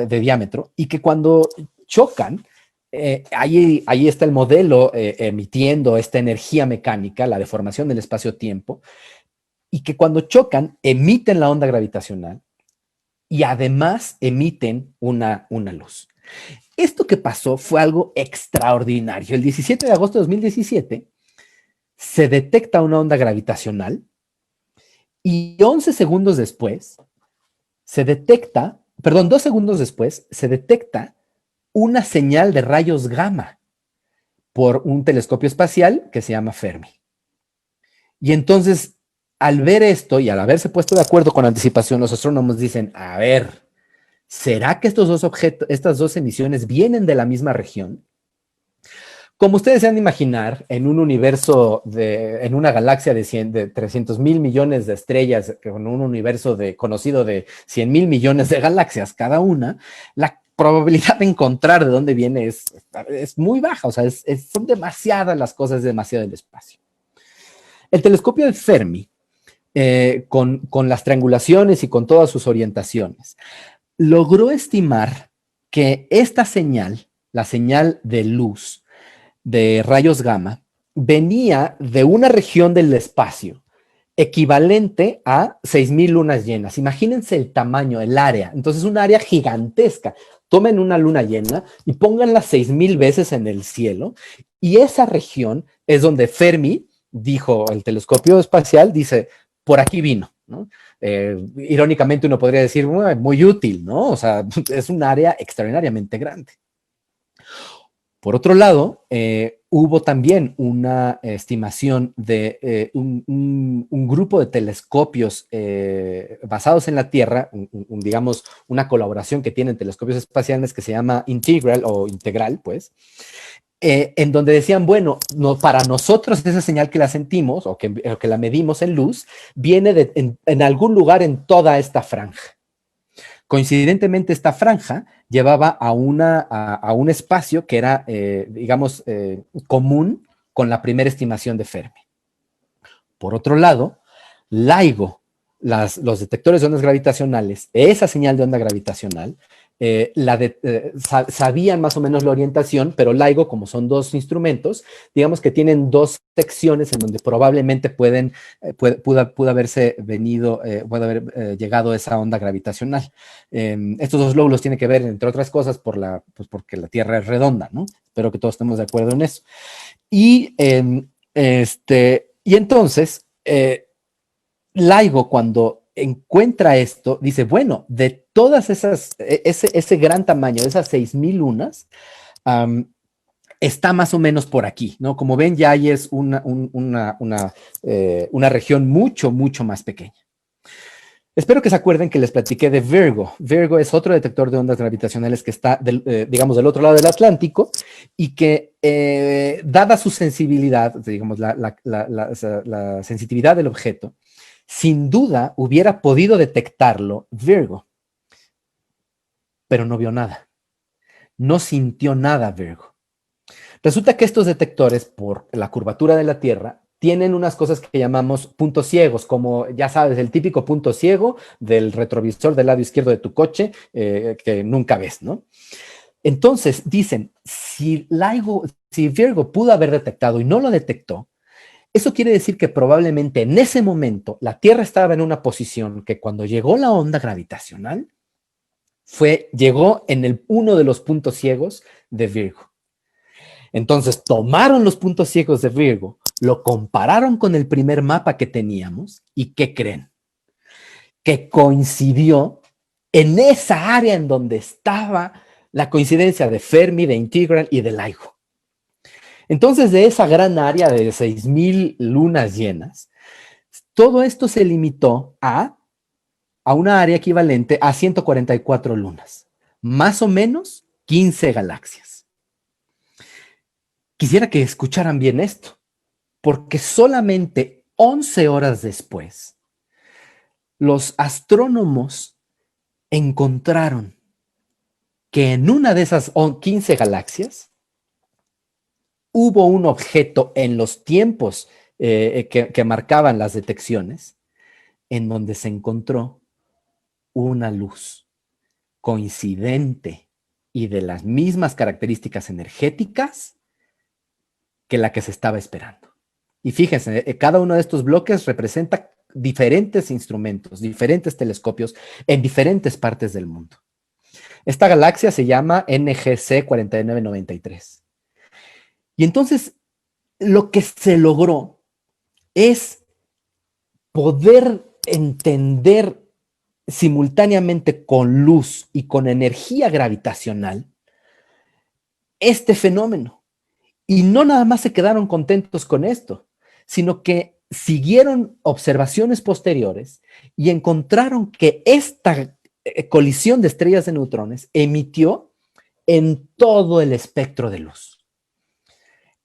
[SPEAKER 2] de diámetro, y que cuando chocan, ahí está el modelo emitiendo esta energía mecánica, la deformación del espacio-tiempo, y que cuando chocan, emiten la onda gravitacional y además emiten una luz. Esto que pasó fue algo extraordinario. El 17 de agosto de 2017 se detecta una onda gravitacional Y 11 segundos después se detecta, perdón, 2 segundos después se detecta una señal de rayos gamma por un telescopio espacial que se llama Fermi. Y entonces, al ver esto y al haberse puesto de acuerdo con anticipación, los astrónomos dicen, a ver, ¿será que estos dos objetos, estas dos emisiones vienen de la misma región? Como ustedes se han de imaginar, en un universo, en una galaxia de 300 mil millones de estrellas, con un universo conocido de 100 mil millones de galaxias cada una, la probabilidad de encontrar de dónde viene es muy baja, o sea, son demasiadas las cosas, demasiado el espacio. El telescopio de Fermi, con las triangulaciones y con todas sus orientaciones, logró estimar que esta señal, la señal de luz, de rayos gamma, venía de una región del espacio equivalente a 6,000 lunas llenas. Imagínense el tamaño, el área. Entonces, un área gigantesca. Tomen una luna llena y pónganla 6,000 veces en el cielo. Y esa región es donde Fermi dijo, el telescopio espacial dice, por aquí vino, ¿no? Irónicamente uno podría decir, muy útil, ¿no? O sea, es un área extraordinariamente grande. Por otro lado, hubo también una estimación de un grupo de telescopios basados en la Tierra, digamos, una colaboración que tienen telescopios espaciales que se llama Integral o Integral, pues, en donde decían, bueno, para nosotros esa señal que la sentimos o que la medimos en luz viene en algún lugar en toda esta franja. Coincidentemente, esta franja llevaba a un espacio que era, digamos, común con la primera estimación de Fermi. Por otro lado, LIGO, los detectores de ondas gravitacionales, esa señal de onda gravitacional, sabían más o menos la orientación, pero LIGO, como son dos instrumentos, digamos que tienen dos secciones en donde probablemente pudo haberse venido, puede haber llegado esa onda gravitacional. Estos dos lóbulos tienen que ver, entre otras cosas, porque la Tierra es redonda, ¿no? Espero que todos estemos de acuerdo en eso. Y entonces, LIGO, cuando encuentra esto, dice, bueno, de todas ese gran tamaño, de esas 6,000 lunas, está más o menos por aquí, ¿no? Como ven, ya ahí es una región mucho, mucho más pequeña. Espero que se acuerden que les platiqué de Virgo. Virgo es otro detector de ondas gravitacionales que está, digamos, del otro lado del Atlántico y que, dada su sensibilidad, digamos, la sensitividad del objeto, sin duda hubiera podido detectarlo Virgo, pero no vio nada. No sintió nada Virgo. Resulta que estos detectores, por la curvatura de la Tierra, tienen unas cosas que llamamos puntos ciegos, como ya sabes, el típico punto ciego del retrovisor del lado izquierdo de tu coche, que nunca ves, ¿no? Entonces, dicen, si Virgo pudo haber detectado y no lo detectó, eso quiere decir que probablemente en ese momento la Tierra estaba en una posición que cuando llegó la onda gravitacional, llegó en uno de los puntos ciegos de Virgo. Entonces tomaron los puntos ciegos de Virgo, lo compararon con el primer mapa que teníamos y ¿qué creen? Que coincidió en esa área en donde estaba la coincidencia de Fermi, de Integral y de LIGO. Entonces, de esa gran área de 6,000 lunas llenas, todo esto se limitó a una área equivalente a 144 lunas, más o menos 15 galaxias. Quisiera que escucharan bien esto, porque solamente 11 horas después, los astrónomos encontraron que en una de esas 15 galaxias hubo un objeto en los tiempos que marcaban las detecciones, en donde se encontró una luz coincidente y de las mismas características energéticas que la que se estaba esperando. Y fíjense, cada uno de estos bloques representa diferentes instrumentos, diferentes telescopios en diferentes partes del mundo. Esta galaxia se llama NGC 4993. Y entonces, lo que se logró es poder entender simultáneamente con luz y con energía gravitacional este fenómeno. Y no nada más se quedaron contentos con esto, sino que siguieron observaciones posteriores y encontraron que esta colisión de estrellas de neutrones emitió en todo el espectro de luz.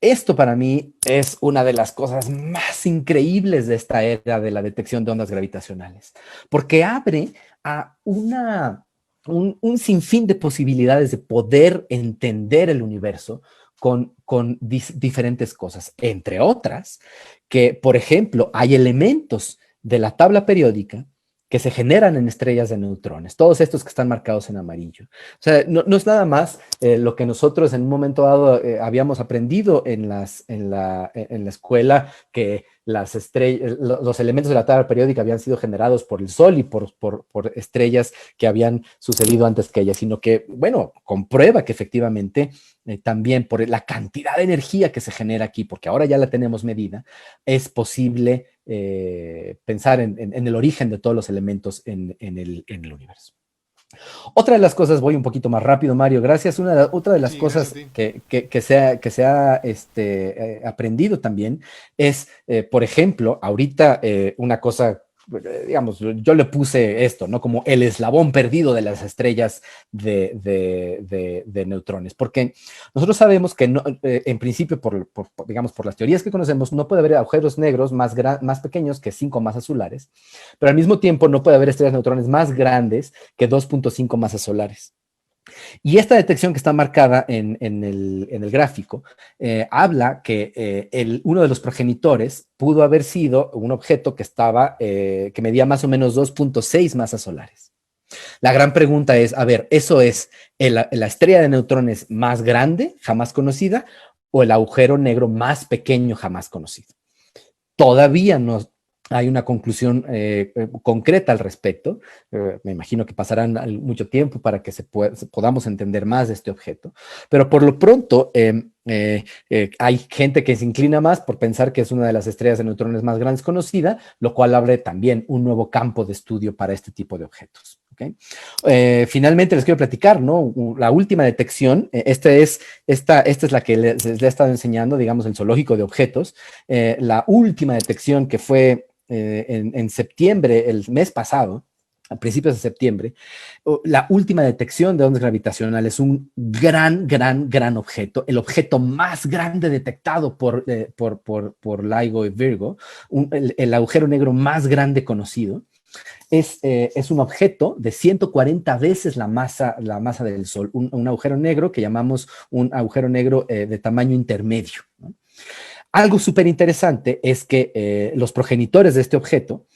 [SPEAKER 2] Esto para mí es una de las cosas más increíbles de esta era de la detección de ondas gravitacionales, porque abre a un sinfín de posibilidades de poder entender el universo con diferentes cosas, entre otras, que, por ejemplo, hay elementos de la tabla periódica que se generan en estrellas de neutrones, todos estos que están marcados en amarillo. O sea, no es nada más lo que nosotros en un momento dado habíamos aprendido en la escuela, que los elementos de la tabla periódica habían sido generados por el Sol y por estrellas que habían sucedido antes que ellas, sino que, bueno, comprueba que efectivamente también por la cantidad de energía que se genera aquí, porque ahora ya la tenemos medida, es posible pensar en el origen de todos los elementos en el universo. Otra de las cosas, voy un poquito más rápido, Mario, gracias. Otra de las cosas que se ha aprendido también es, por ejemplo, ahorita una cosa, digamos, yo le puse esto, ¿no? Como el eslabón perdido de las estrellas de neutrones, porque nosotros sabemos que no, en principio, digamos, por las teorías que conocemos, no puede haber agujeros negros más pequeños que 5 masas solares, pero al mismo tiempo no puede haber estrellas de neutrones más grandes que 2.5 masas solares. Y esta detección que está marcada en el gráfico habla que uno de los progenitores pudo haber sido un objeto que medía más o menos 2.6 masas solares. La gran pregunta es, a ver, ¿eso es la estrella de neutrones más grande jamás conocida o el agujero negro más pequeño jamás conocido? Todavía no hay una conclusión concreta al respecto. Me imagino que pasarán mucho tiempo para que podamos entender más de este objeto. Pero por lo pronto hay gente que se inclina más por pensar que es una de las estrellas de neutrones más grandes conocida, lo cual abre también un nuevo campo de estudio para este tipo de objetos. ¿Okay? Finalmente les quiero platicar, ¿no? La última detección, esta es la que les he estado enseñando, digamos, el zoológico de objetos. La última detección que fue en septiembre, el mes pasado, a principios de septiembre, la última detección de ondas gravitacionales, un gran objeto, el objeto más grande detectado por LIGO y Virgo, el agujero negro más grande conocido. Es un objeto de 140 veces la masa del Sol, un agujero negro que llamamos un agujero negro de tamaño intermedio, ¿no? Algo súper interesante es que los progenitores de este objeto,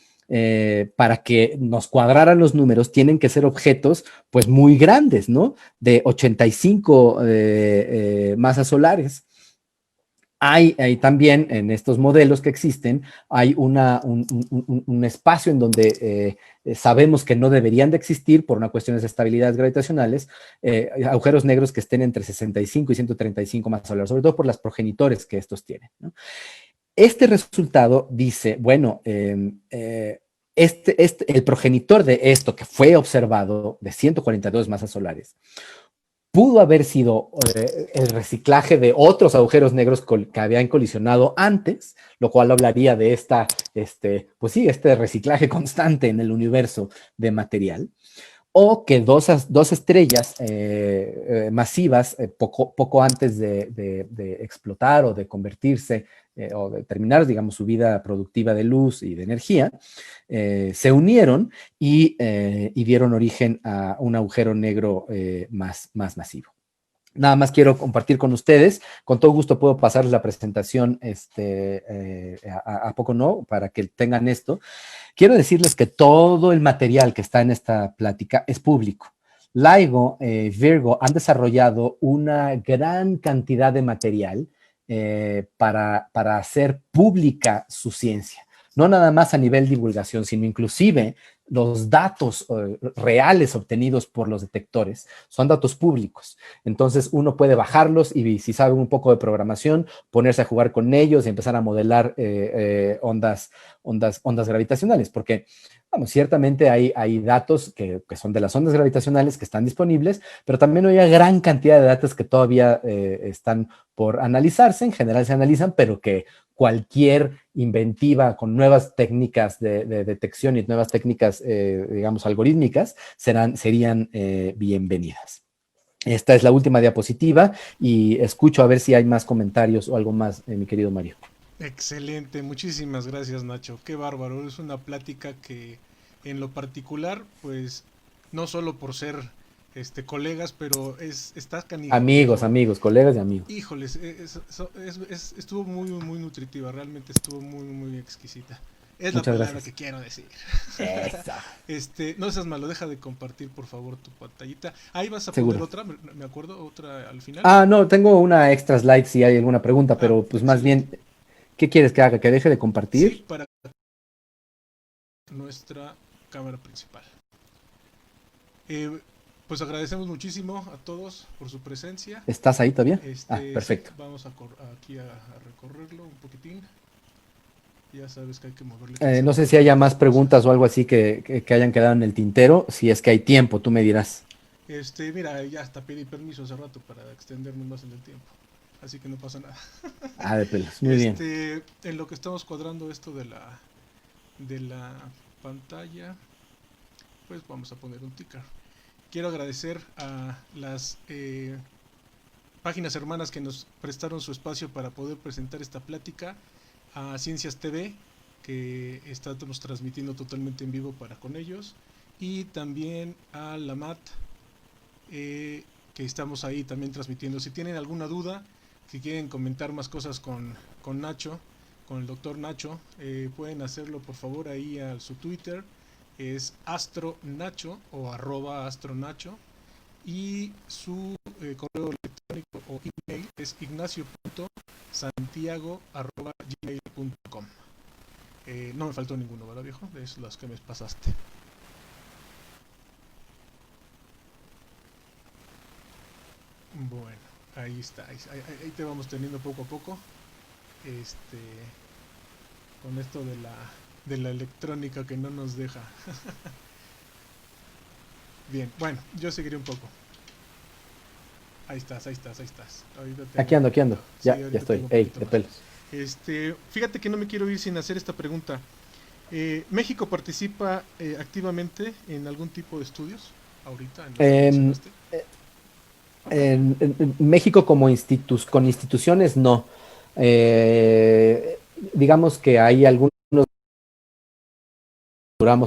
[SPEAKER 2] para que nos cuadraran los números, tienen que ser objetos pues muy grandes, ¿no? De 85 masas solares. Hay también en estos modelos que existen, hay un espacio en donde sabemos que no deberían de existir por una cuestión de estabilidades gravitacionales, agujeros negros que estén entre 65 y 135 masas solares, sobre todo por las progenitores que estos tienen, ¿no? Este resultado dice, bueno, el progenitor de esto que fue observado de 142 masas solares, pudo haber sido el reciclaje de otros agujeros negros que habían colisionado antes, lo cual hablaría de pues sí, este reciclaje constante en el universo de material, o que dos estrellas masivas, poco antes de explotar o de convertirse o de terminar, digamos, su vida productiva de luz y de energía, se unieron y dieron origen a un agujero negro más masivo. Nada más quiero compartir con ustedes, con todo gusto puedo pasarles la presentación a poco no, para que tengan esto. Quiero decirles que todo el material que está en esta plática es público. LIGO, Virgo han desarrollado una gran cantidad de material para hacer pública su ciencia. No nada más a nivel divulgación, sino inclusive los datos reales obtenidos por los detectores son datos públicos. Entonces uno puede bajarlos y si sabe un poco de programación, ponerse a jugar con ellos y empezar a modelar ondas gravitacionales, porque Vamos, ciertamente hay datos que son de las ondas gravitacionales que están disponibles, pero también hay una gran cantidad de datos que todavía están por analizarse. En general se analizan, pero que cualquier inventiva con nuevas técnicas de detección y nuevas técnicas, digamos, algorítmicas, serían bienvenidas. Esta es la última diapositiva y escucho a ver si hay más comentarios o algo más, mi querido Mario.
[SPEAKER 1] Excelente, muchísimas gracias Nacho, qué bárbaro, es una plática que en lo particular, pues no solo por ser colegas, pero está canijo,
[SPEAKER 2] Amigos, amigos, colegas y amigos.
[SPEAKER 1] híjoles, estuvo muy nutritiva, realmente estuvo muy exquisita. Es la
[SPEAKER 2] Muchas
[SPEAKER 1] palabra
[SPEAKER 2] gracias.
[SPEAKER 1] que quiero decir.
[SPEAKER 2] Eso.
[SPEAKER 1] No seas malo, deja de compartir por favor tu pantallita. Ahí vas a poner
[SPEAKER 2] Seguro.
[SPEAKER 1] otra, me acuerdo, otra al final.
[SPEAKER 2] Ah, no, tengo una extra slide si hay alguna pregunta,
[SPEAKER 1] Ah,
[SPEAKER 2] pero pues más
[SPEAKER 1] excelente.
[SPEAKER 2] bien, ¿qué quieres que haga? ¿Que deje de
[SPEAKER 1] Sí,
[SPEAKER 2] compartir?
[SPEAKER 1] para nuestra cámara principal. Eh, pues agradecemos muchísimo a todos por su presencia.
[SPEAKER 2] ¿Estás ahí todavía? Ah,
[SPEAKER 1] Sí,
[SPEAKER 2] perfecto.
[SPEAKER 1] vamos aquí a recorrerlo un poquitín. Ya sabes que hay que moverle
[SPEAKER 2] No sé
[SPEAKER 1] cursor
[SPEAKER 2] si
[SPEAKER 1] a
[SPEAKER 2] haya
[SPEAKER 1] ciertas
[SPEAKER 2] más preguntas
[SPEAKER 1] cosas.
[SPEAKER 2] o algo así que hayan quedado en el tintero. Si es que hay tiempo, tú me dirás.
[SPEAKER 1] Mira, ya hasta pedí permiso hace rato para extenderme más en el tiempo. Así que no pasa nada.
[SPEAKER 2] Ah, de pelos. Muy bien.
[SPEAKER 1] En lo que estamos cuadrando esto de la pantalla, pues vamos a poner un ticker. Quiero agradecer a las páginas hermanas que nos prestaron su espacio para poder presentar esta plática, a Ciencias TV, que estamos transmitiendo totalmente en vivo para con ellos, y también a la MAT, que estamos ahí también transmitiendo. Si tienen alguna duda, si quieren comentar más cosas con Nacho, con el doctor Nacho, pueden hacerlo por favor ahí a su Twitter, es astronacho o @astronacho, y su correo electrónico o email es ignacio.santiago@gmail.com. No me faltó ninguno, ¿verdad, viejo? Es las que me pasaste. Bueno, ahí está. Ahí te vamos teniendo poco a poco. Este, con esto de la electrónica que no nos deja. Bien, bueno, yo seguiré un poco. Ahí estás. Ahorita
[SPEAKER 2] Aquí
[SPEAKER 1] tengo.
[SPEAKER 2] ando, aquí ando.
[SPEAKER 1] Sí,
[SPEAKER 2] Ya
[SPEAKER 1] ahorita
[SPEAKER 2] estoy.
[SPEAKER 1] tengo un
[SPEAKER 2] Ey,
[SPEAKER 1] poquito
[SPEAKER 2] de
[SPEAKER 1] más.
[SPEAKER 2] pelos.
[SPEAKER 1] Fíjate que no me quiero ir sin hacer esta pregunta. ¿México participa activamente en algún tipo de estudios ahorita en los que
[SPEAKER 2] En,
[SPEAKER 1] mencionaste?
[SPEAKER 2] en México como con instituciones, no. Digamos que hay algunos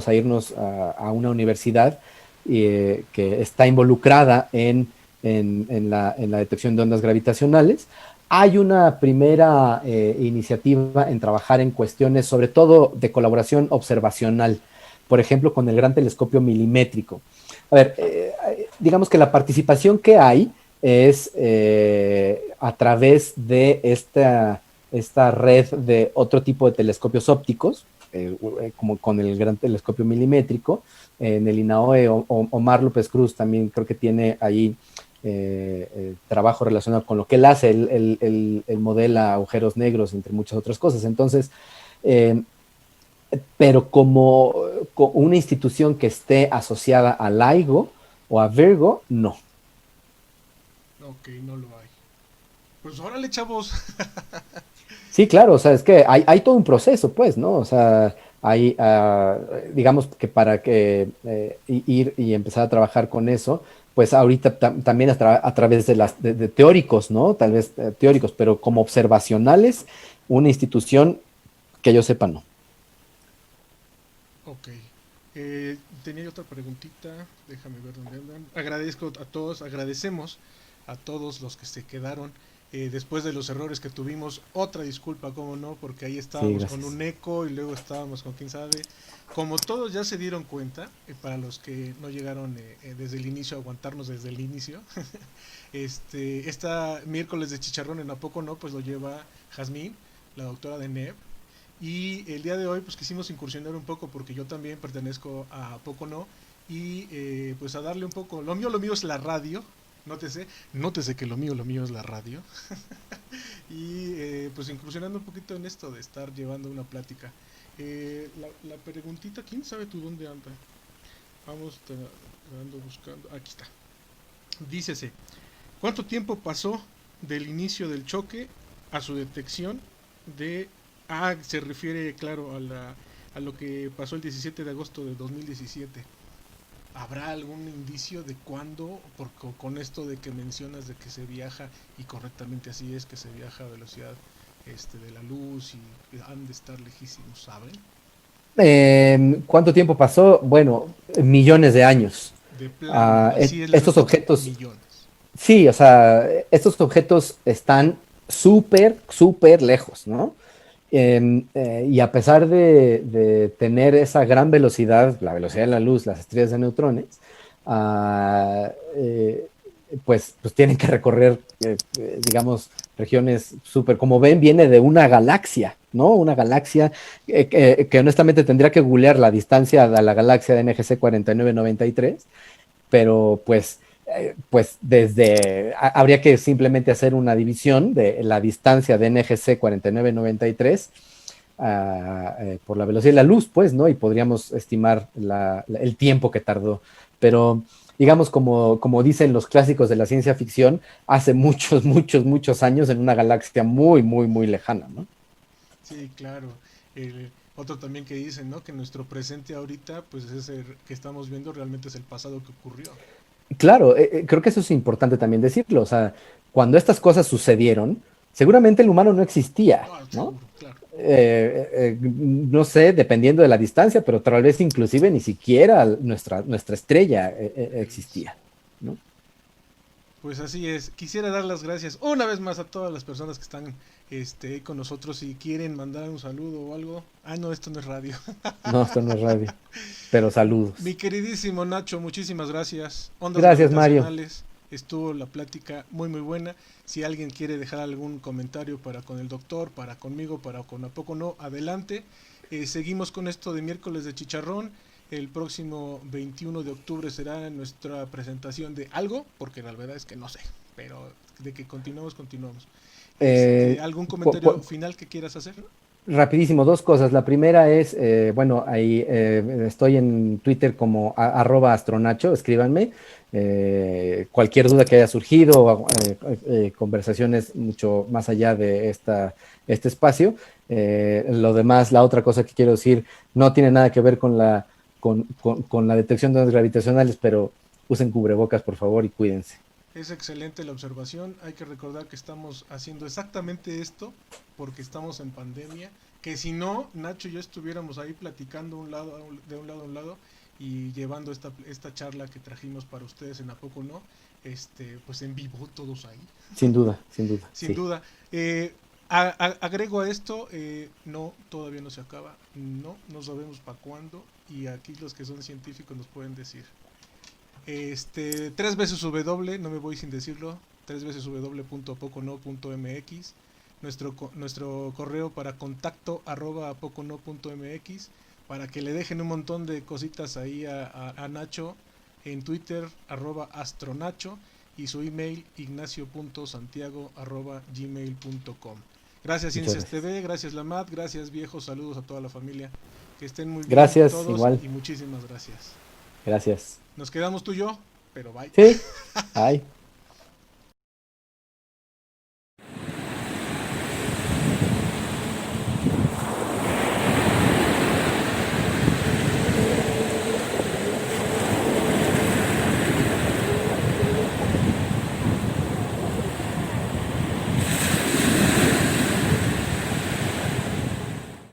[SPEAKER 2] a irnos a una universidad que está involucrada en la detección de ondas gravitacionales. Hay una primera iniciativa en trabajar en cuestiones, sobre todo de colaboración observacional, por ejemplo, con el Gran Telescopio Milimétrico. A ver, digamos que la participación que hay es a través de esta red de otro tipo de telescopios ópticos, como con el Gran Telescopio Milimétrico, en el INAOE. Omar López Cruz también creo que tiene ahí trabajo relacionado con lo que él hace, el modela agujeros negros, entre muchas otras cosas. Entonces, pero como una institución que esté asociada a LIGO o a Virgo, no.
[SPEAKER 1] Ok, no lo hay. Pues órale, chavos.
[SPEAKER 2] Sí, claro, o sea, es que hay todo un proceso, pues, ¿no? O sea, hay, digamos que para que ir y empezar a trabajar con eso, pues ahorita también a través de teóricos, ¿no? Tal vez teóricos, pero como observacionales, una institución que yo sepa, no.
[SPEAKER 1] Ok. Tenía otra preguntita. Déjame ver dónde andan. Agradecemos a todos los que se quedaron después de los errores que tuvimos. Otra disculpa, como no, porque ahí
[SPEAKER 2] Sí,
[SPEAKER 1] estábamos con
[SPEAKER 2] gracias.
[SPEAKER 1] un eco y luego estábamos con quién sabe. Como todos ya se dieron cuenta, para los que no llegaron desde el inicio, a aguantarnos desde el inicio, esta miércoles de chicharrón en A Poco No, pues lo lleva Jazmín, la doctora de NEP. Y el día de hoy pues quisimos incursionar un poco porque yo también pertenezco a Poco No y pues a darle un poco, lo mío es la radio, nótese que lo mío es la radio y pues incursionando un poquito en esto de estar llevando una plática. La preguntita, ¿quién sabe tú dónde anda? Vamos, ando buscando. Aquí está. Dícese, ¿cuánto tiempo pasó del inicio del choque a su detección de... Ah, se refiere, claro, a lo que pasó el 17 de agosto de 2017. ¿Habrá algún indicio de cuándo, porque con esto de que mencionas de que se viaja, y correctamente así es, que se viaja a velocidad de la luz y han de estar lejísimos, ¿saben?
[SPEAKER 2] ¿Cuánto tiempo pasó? Bueno, millones de años.
[SPEAKER 1] De plano, así es la
[SPEAKER 2] Estos
[SPEAKER 1] respuesta,
[SPEAKER 2] objetos,
[SPEAKER 1] millones.
[SPEAKER 2] sí, o sea, estos objetos están súper, súper lejos, ¿no? Y a pesar de tener esa gran velocidad, la velocidad de la luz, las estrellas de neutrones, ah, pues tienen que recorrer, digamos, regiones súper, como ven, viene de una galaxia, ¿no? Una galaxia que honestamente tendría que googlear la distancia a la galaxia de NGC 4993, pero pues habría que simplemente hacer una división de la distancia de NGC 4993 por la velocidad de la luz, pues, ¿no? Y podríamos estimar el tiempo que tardó. Pero, digamos, como dicen los clásicos de la ciencia ficción, hace muchos, muchos, muchos años en una galaxia muy, muy, muy lejana, ¿no?
[SPEAKER 1] Sí, claro. Otro también que dicen, ¿no? Que nuestro presente ahorita, pues es el que estamos viendo, realmente es el pasado que ocurrió.
[SPEAKER 2] Claro, creo que eso es importante también decirlo. O sea, cuando estas cosas sucedieron, seguramente el humano no existía,
[SPEAKER 1] Ah,
[SPEAKER 2] ¿no?
[SPEAKER 1] seguro, claro.
[SPEAKER 2] No sé, dependiendo de la distancia, pero tal vez inclusive ni siquiera nuestra estrella
[SPEAKER 1] Es-
[SPEAKER 2] existía, ¿no?
[SPEAKER 1] Pues así es. Quisiera dar las gracias una vez más a todas las personas que están con nosotros. Si quieren mandar un saludo o algo. Ah, no, esto no es radio.
[SPEAKER 2] No, esto no es radio, pero
[SPEAKER 1] Mi
[SPEAKER 2] saludos.
[SPEAKER 1] queridísimo Nacho, muchísimas gracias. Ondas
[SPEAKER 2] Gracias, Mario.
[SPEAKER 1] gravitacionales. Estuvo la plática muy muy buena. Si alguien quiere dejar algún comentario para con el doctor, para conmigo, para con A Poco No, adelante. Seguimos con esto de miércoles de chicharrón. El próximo 21 de octubre será nuestra presentación de algo, porque la verdad es que no sé, pero de que continuamos, continuamos.
[SPEAKER 2] Eh,
[SPEAKER 1] ¿Algún
[SPEAKER 2] pu-
[SPEAKER 1] comentario
[SPEAKER 2] pu-
[SPEAKER 1] final que quieras hacer?
[SPEAKER 2] Rapidísimo, dos cosas. La primera es, bueno, ahí estoy en Twitter como @astronacho, escríbanme. Cualquier duda que haya surgido, conversaciones mucho más allá de este espacio. Lo demás, la otra cosa que quiero decir, no tiene nada que ver con la detección de ondas gravitacionales, pero usen cubrebocas, por favor, y cuídense.
[SPEAKER 1] Es excelente la observación. Hay que recordar que estamos haciendo exactamente esto porque estamos en pandemia. Que si no, Nacho y yo estuviéramos ahí platicando de un lado a un lado y llevando esta charla que trajimos para ustedes en A Poco No, pues en vivo todos ahí.
[SPEAKER 2] Sin duda,
[SPEAKER 1] Sin
[SPEAKER 2] sí.
[SPEAKER 1] duda. Agrego a esto, no, todavía no se acaba. No sabemos para cuándo. Y aquí los que son científicos nos pueden decir. Tres veces W, no me voy sin decirlo, tres veces w.pocono.mx, nuestro correo para contacto @pocono.mx, para que le dejen un montón de cositas ahí a Nacho en Twitter @astronacho y su email ignacio.santiago@gmail.com. Gracias
[SPEAKER 2] Muchas
[SPEAKER 1] Ciencias
[SPEAKER 2] gracias.
[SPEAKER 1] TV, gracias Lamat, gracias viejos, saludos a toda la familia, que estén muy bien
[SPEAKER 2] Gracias,
[SPEAKER 1] todos
[SPEAKER 2] igual.
[SPEAKER 1] y muchísimas gracias.
[SPEAKER 2] Gracias.
[SPEAKER 1] Nos quedamos tú y yo, pero bye.
[SPEAKER 2] Sí, ay.